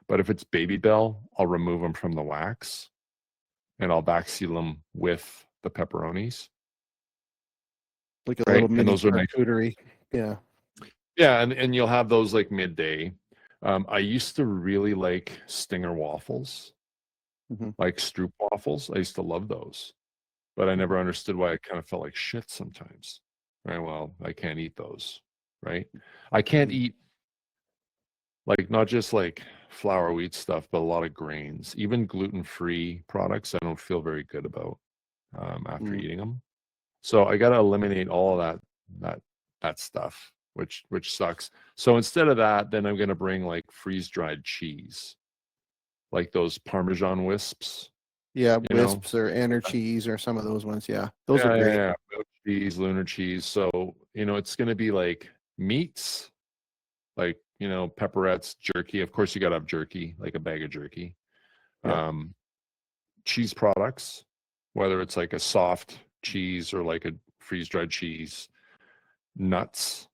But if it's Baby Bell, I'll remove them from the wax, and I'll vac seal them with the pepperonis. Like a Right? little And mini those are nice. charcuterie. Yeah. Yeah, and you'll have those like midday. I used to really like Stinger waffles, Mm-hmm. like Stroop waffles. I used to love those, but I never understood why I kind of felt like shit sometimes. Right? Well, I can't eat those. Right? I can't eat like not just like flour, wheat stuff, but a lot of grains, even gluten-free products. I don't feel very good about after eating them. So I got to eliminate all of that stuff, which sucks. So instead of that, then I'm going to bring like freeze-dried cheese, like those Parmesan wisps. Yeah, you know. wisps or inner cheese or some of those ones. Yeah, those are Yeah, great. yeah. Milk cheese, lunar cheese. So, it's going to be like meats, like, pepperettes, jerky. Of course, you got to have jerky, like a bag of jerky. Yeah. Cheese products, whether it's like a soft cheese or like a freeze-dried cheese. Nuts.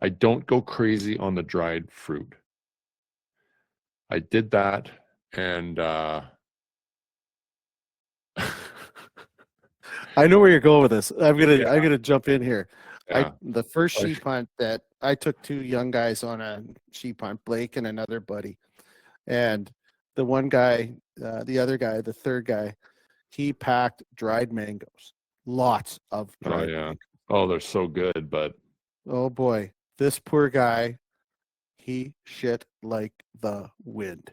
I don't go crazy on the dried fruit. I did that, and I know where you're going with this. I'm yeah, gonna jump in here. yeah. The first Like, sheep hunt that I took two young guys on a sheep hunt, Blake and another buddy, and the one guy, the other guy, the third guy, he packed dried mangoes, lots of oh dried yeah. mangoes. Oh, they're so good, but Oh boy, this poor guy, he shit like the wind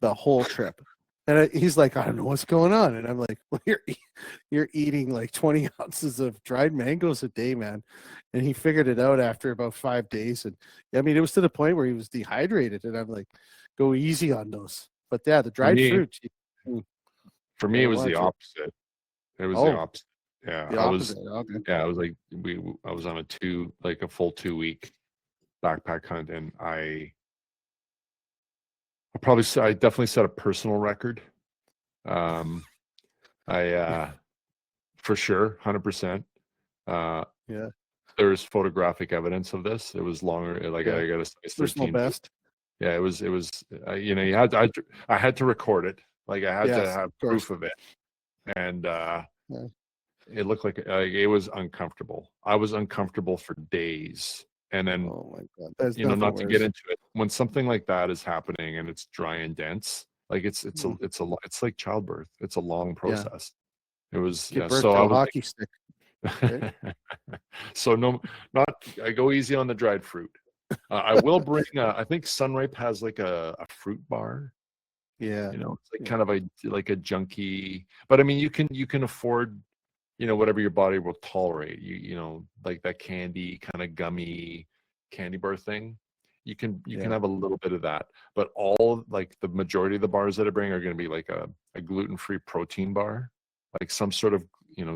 the whole trip. And he's like, I don't know what's going on. And I'm like, well, you're eating like 20 ounces of dried mangoes a day, man. And he figured it out after about 5 days. And I mean, it was to the point where he was dehydrated. And I'm like, go easy on those. But yeah, the for dried me, fruit. for me, it Gotta was the watch it. opposite. It was the Oh, opposite. Yeah, the opposite. Okay. I was like, I was on a full 2 week backpack hunt, and I definitely set a personal record. I for sure, 100%. Yeah. There's photographic evidence of this. It was longer. Like Yeah. I got a size Personal 13. best. Yeah, it was. I had to record it. Like I had to Yes, have of course. proof of it, and Yeah. it looked like it was uncomfortable. I was uncomfortable for days, and then Oh my God. There's not nothing to get worse. into it, when something like that is happening and it's dry and dense, like it's Mm. it's like childbirth. It's a long Yeah. process. It was, Give yeah. birth So to I a was hockey stick. Right? like, so no, not I go easy on the dried fruit. I will bring. I think Sunripe has like a fruit bar. Yeah. It's like Yeah. kind of like a junky, but I mean, you can afford, whatever your body will tolerate. Like that candy kind of gummy candy bar thing. You can Yeah. have a little bit of that, but all, like, the majority of the bars that I bring are going to be like a gluten-free protein bar, like some sort of,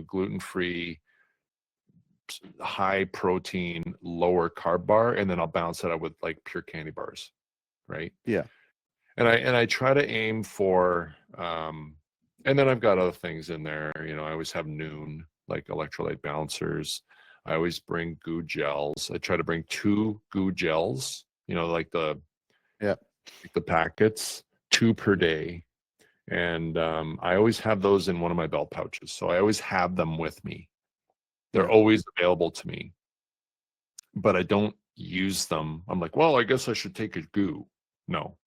gluten-free, high protein, lower carb bar, and then I'll balance it out with like pure candy bars, right? Yeah. And I try to aim for, and then I've got other things in there. I always have Noon, like electrolyte balancers. I always bring goo gels. I try to bring 2 goo gels, like Yeah. the packets, 2 per day. And I always have those in one of my belt pouches. So I always have them with me. They're Yeah. always available to me, but I don't use them. I'm like, well, I guess I should take a goo. No,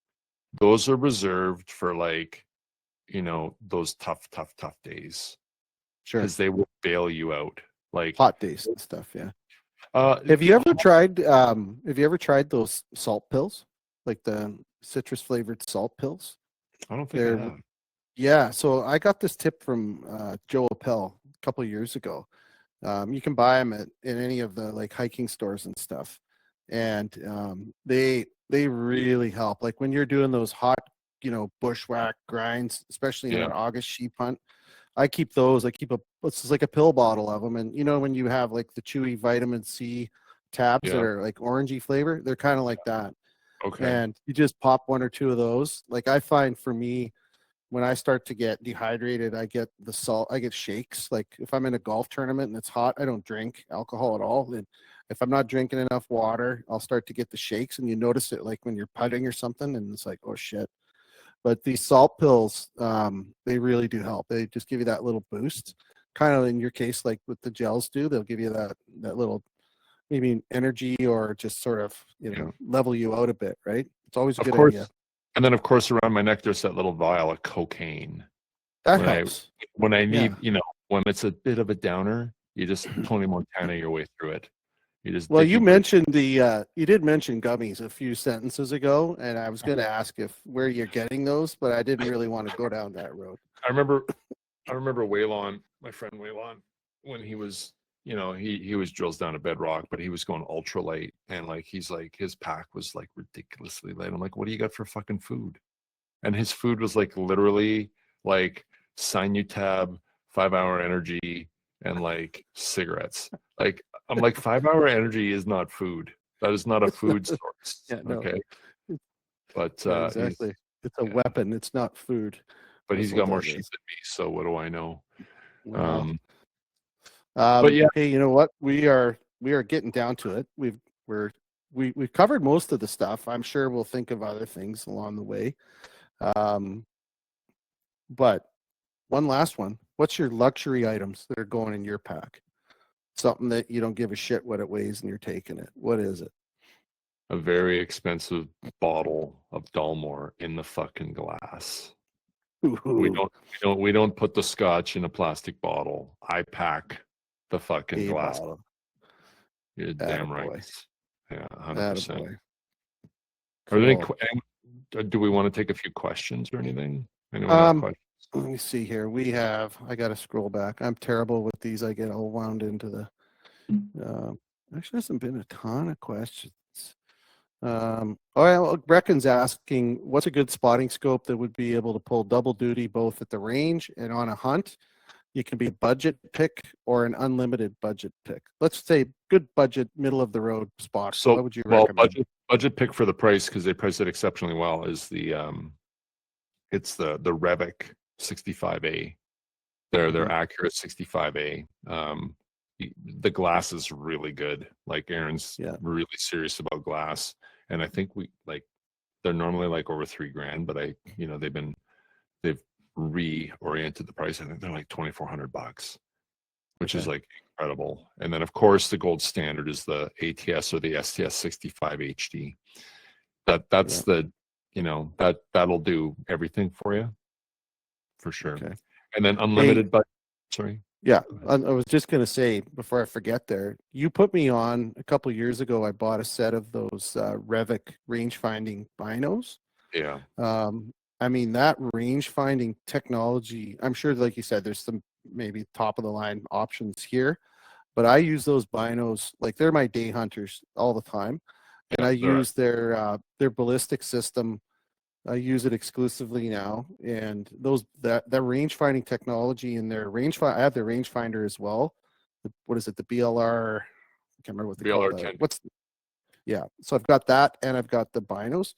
those are reserved for, like, those tough days, Sure. because they will bail you out. Like, Hot days and stuff. Yeah. uh, Have you ever tried those salt pills? Like the citrus flavored salt pills? I don't think I They're have. Yeah, so I got this tip from Joe Appel a couple of years ago. You can buy them in any of the like hiking stores and stuff, and they really help. Like when you're doing those hot, bushwhack grinds, especially in Yeah, an August sheep hunt. I keep those. I keep it's just like a pill bottle of them, and when you have like the chewy vitamin C tabs that yeah, are like orangey flavor, they're kind of like that. okay, And you just pop 1 or 2 of those. Like I find for me, when I start to get dehydrated, I get the salt, I get shakes. Like if I'm in a golf tournament and it's hot, I don't drink alcohol at all. And if I'm not drinking enough water, I'll start to get the shakes, and you notice it like when you're putting or something, and it's like, oh shit. But these salt pills, they really do help. They just give you that little boost. Kind of in your case, like what the gels do, they'll give you that little maybe energy, or just sort of, yeah, level you out a bit, right? It's always a of good course. idea. And then, of course, around my neck there's that little vial of cocaine. That When I helps. when I Yeah. need, when it's a bit of a downer, you just Tony Montana your way through it. You just Well, dig you your boots. mentioned you did mention gummies a few sentences ago, and I was going to ask where you're getting those, but I didn't really want to go down that road. I remember Waylon, my friend Waylon, when he was, he was drills down to bedrock, but he was going ultralight, and like he's like his pack was like ridiculously light. I'm like, what do you got for fucking food? And his food was like literally like Sinutab, 5-Hour Energy, and like cigarettes. Like I'm like 5-Hour Energy is not food. That is not a food source. Yeah, no. Okay, but Yeah, exactly. It's a weapon. It's not food. But That's he's what got more that sheep is. than me, so what do I know? Wow. But yeah, Hey, you know what? We are getting down to it. We've covered most of the stuff. I'm sure we'll think of other things along the way. But one last one. What's your luxury items that are going in your pack? Something that you don't give a shit what it weighs and you're taking it. What is it? a very expensive bottle of Dalmore in the fucking glass. We don't put the scotch in a plastic bottle. I pack the fucking glass. Bottle. You're damn right. Yeah, 100%. Are there any, do we want to take a few questions or anything? Anyone have questions? Let me see here. I got to scroll back. I'm terrible with these. I get all wound into the. Actually, hasn't been a ton of questions. Brecken's asking, what's a good spotting scope that would be able to pull double duty both at the range and on a hunt? You can be a budget pick or an unlimited budget pick. Let's say good budget, middle of the road spot. So, what would you recommend? Budget pick for the price, because they price it exceptionally well, is it's the Hrbinic 65A. They're accurate 65A. The glass is really good. Like Aaron's really serious about glass, and I think they're normally like over $3,000, but they've reoriented the price. I think they're like $2,400, which is like incredible. And then of course the gold standard is the ATS or the STS 65 HD. That's that'll do everything for you, for sure. Okay. And then unlimited, but sorry. Yeah, I was just going to say before I forget there, you put me on a couple years ago. I bought a set of those Hrbinic range finding binos. Yeah. I mean, that range finding technology, I'm sure, like you said, there's some maybe top of the line options here, but I use those binos, like they're my day hunters all the time. And I use their ballistic system. I use it exclusively now, and that range finding technology in their I have their rangefinder as well. What is it? The BLR? I can't remember what they call it. So I've got that, and I've got the binos.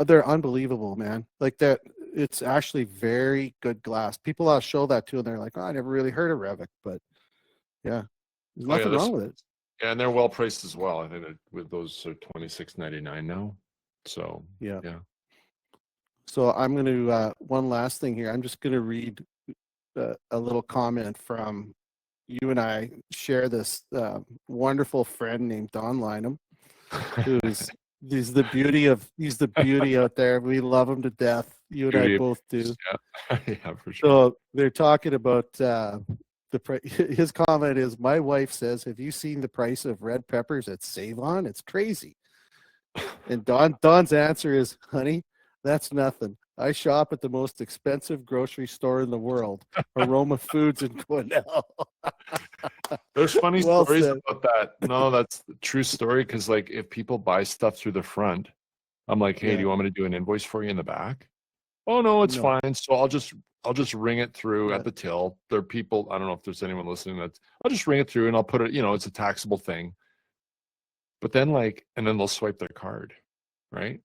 They're unbelievable, man. Like that, it's actually very good glass. People I'll show that to, and they're like, "Oh, I never really heard of Hrbinic," but yeah, there's nothing wrong with it. Yeah, and they're well priced as well. I think with those are $26.99 now. So yeah. So I'm going to, one last thing here. I'm just going to read a little comment from you and I share this wonderful friend named Don Lynham, he's the beauty out there. We love him to death. You and I both do. Yeah, for sure. So they're talking about his comment is, my wife says, have you seen the price of red peppers at Save-On? It's crazy. And Don's answer is, honey, that's nothing. I shop at the most expensive grocery store in the world, Aroma Foods in Quesnel. There's funny stories about that. No, that's the true story, because like if people buy stuff through the front, I'm like, hey, do you want me to do an invoice for you in the back? Oh no, it's fine. So I'll just ring it through at the till. There are people, I don't know if there's anyone listening, I'll just ring it through and I'll put it, it's a taxable thing. But then and then they'll swipe their card, right?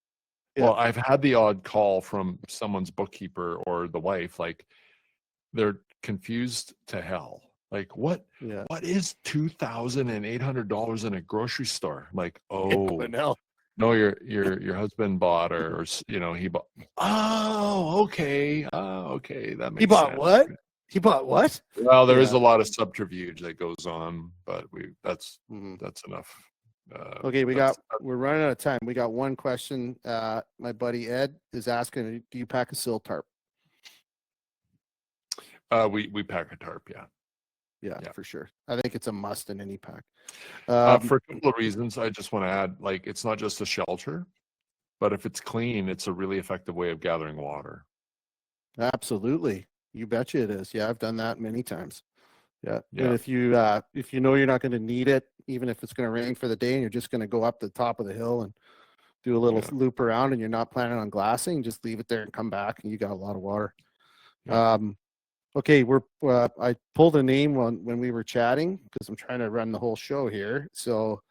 Yeah. Well, I've had the odd call from someone's bookkeeper or the wife, like they're confused to hell. Like, what is $2,800 in a grocery store? Like, no, your husband bought, or he bought. Oh, okay. That makes sense. He bought what? He bought what? Well, there is a lot of subterfuge that goes on, but that's enough. Okay, we're running out of time. We got one question. My buddy Ed is asking, do you pack a sill tarp? We pack a tarp, yeah, for sure. I think it's a must in any pack. For a couple of reasons. I just want to add, like, it's not just a shelter, but if it's clean, it's a really effective way of gathering water. Absolutely. You betcha it is. Yeah, I've done that many times. Yeah. And if you know you're not going to need it, even if it's going to rain for the day and you're just going to go up the top of the hill and do a little loop around and you're not planning on glassing, just leave it there and come back and you got a lot of water. Okay, I pulled a name when we were chatting because I'm trying to run the whole show here. So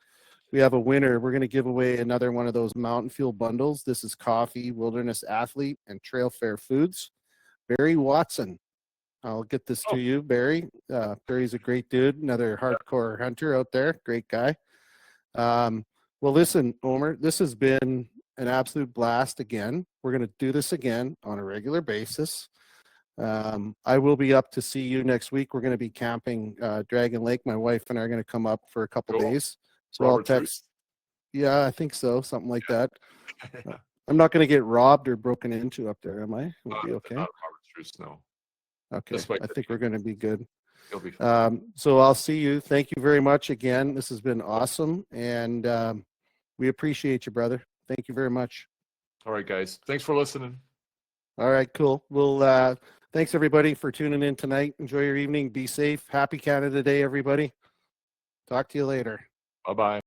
we have a winner. We're going to give away another one of those Mountain Fuel bundles. This is Coffee, Wilderness Athlete, and Trail Fair Foods. Barry Watson. I'll get this to you, Barry. Barry's a great dude, another hardcore hunter out there. Great guy. Well, listen, Omer, this has been an absolute blast again. We're going to do this again on a regular basis. I will be up to see you next week. We're going to be camping Dragon Lake. My wife and I are going to come up for a couple days. So I'll text. Yeah, I think so. Something like that. I'm not going to get robbed or broken into up there, am I? We'll be okay. Not Robert's Roost, no. Okay, I think we're going to be good. You'll be fine. So I'll see you. Thank you very much again. This has been awesome, and we appreciate you, brother. Thank you very much. All right, guys. Thanks for listening. All right, cool. Well, thanks everybody for tuning in tonight. Enjoy your evening. Be safe. Happy Canada Day, everybody. Talk to you later. Bye-bye.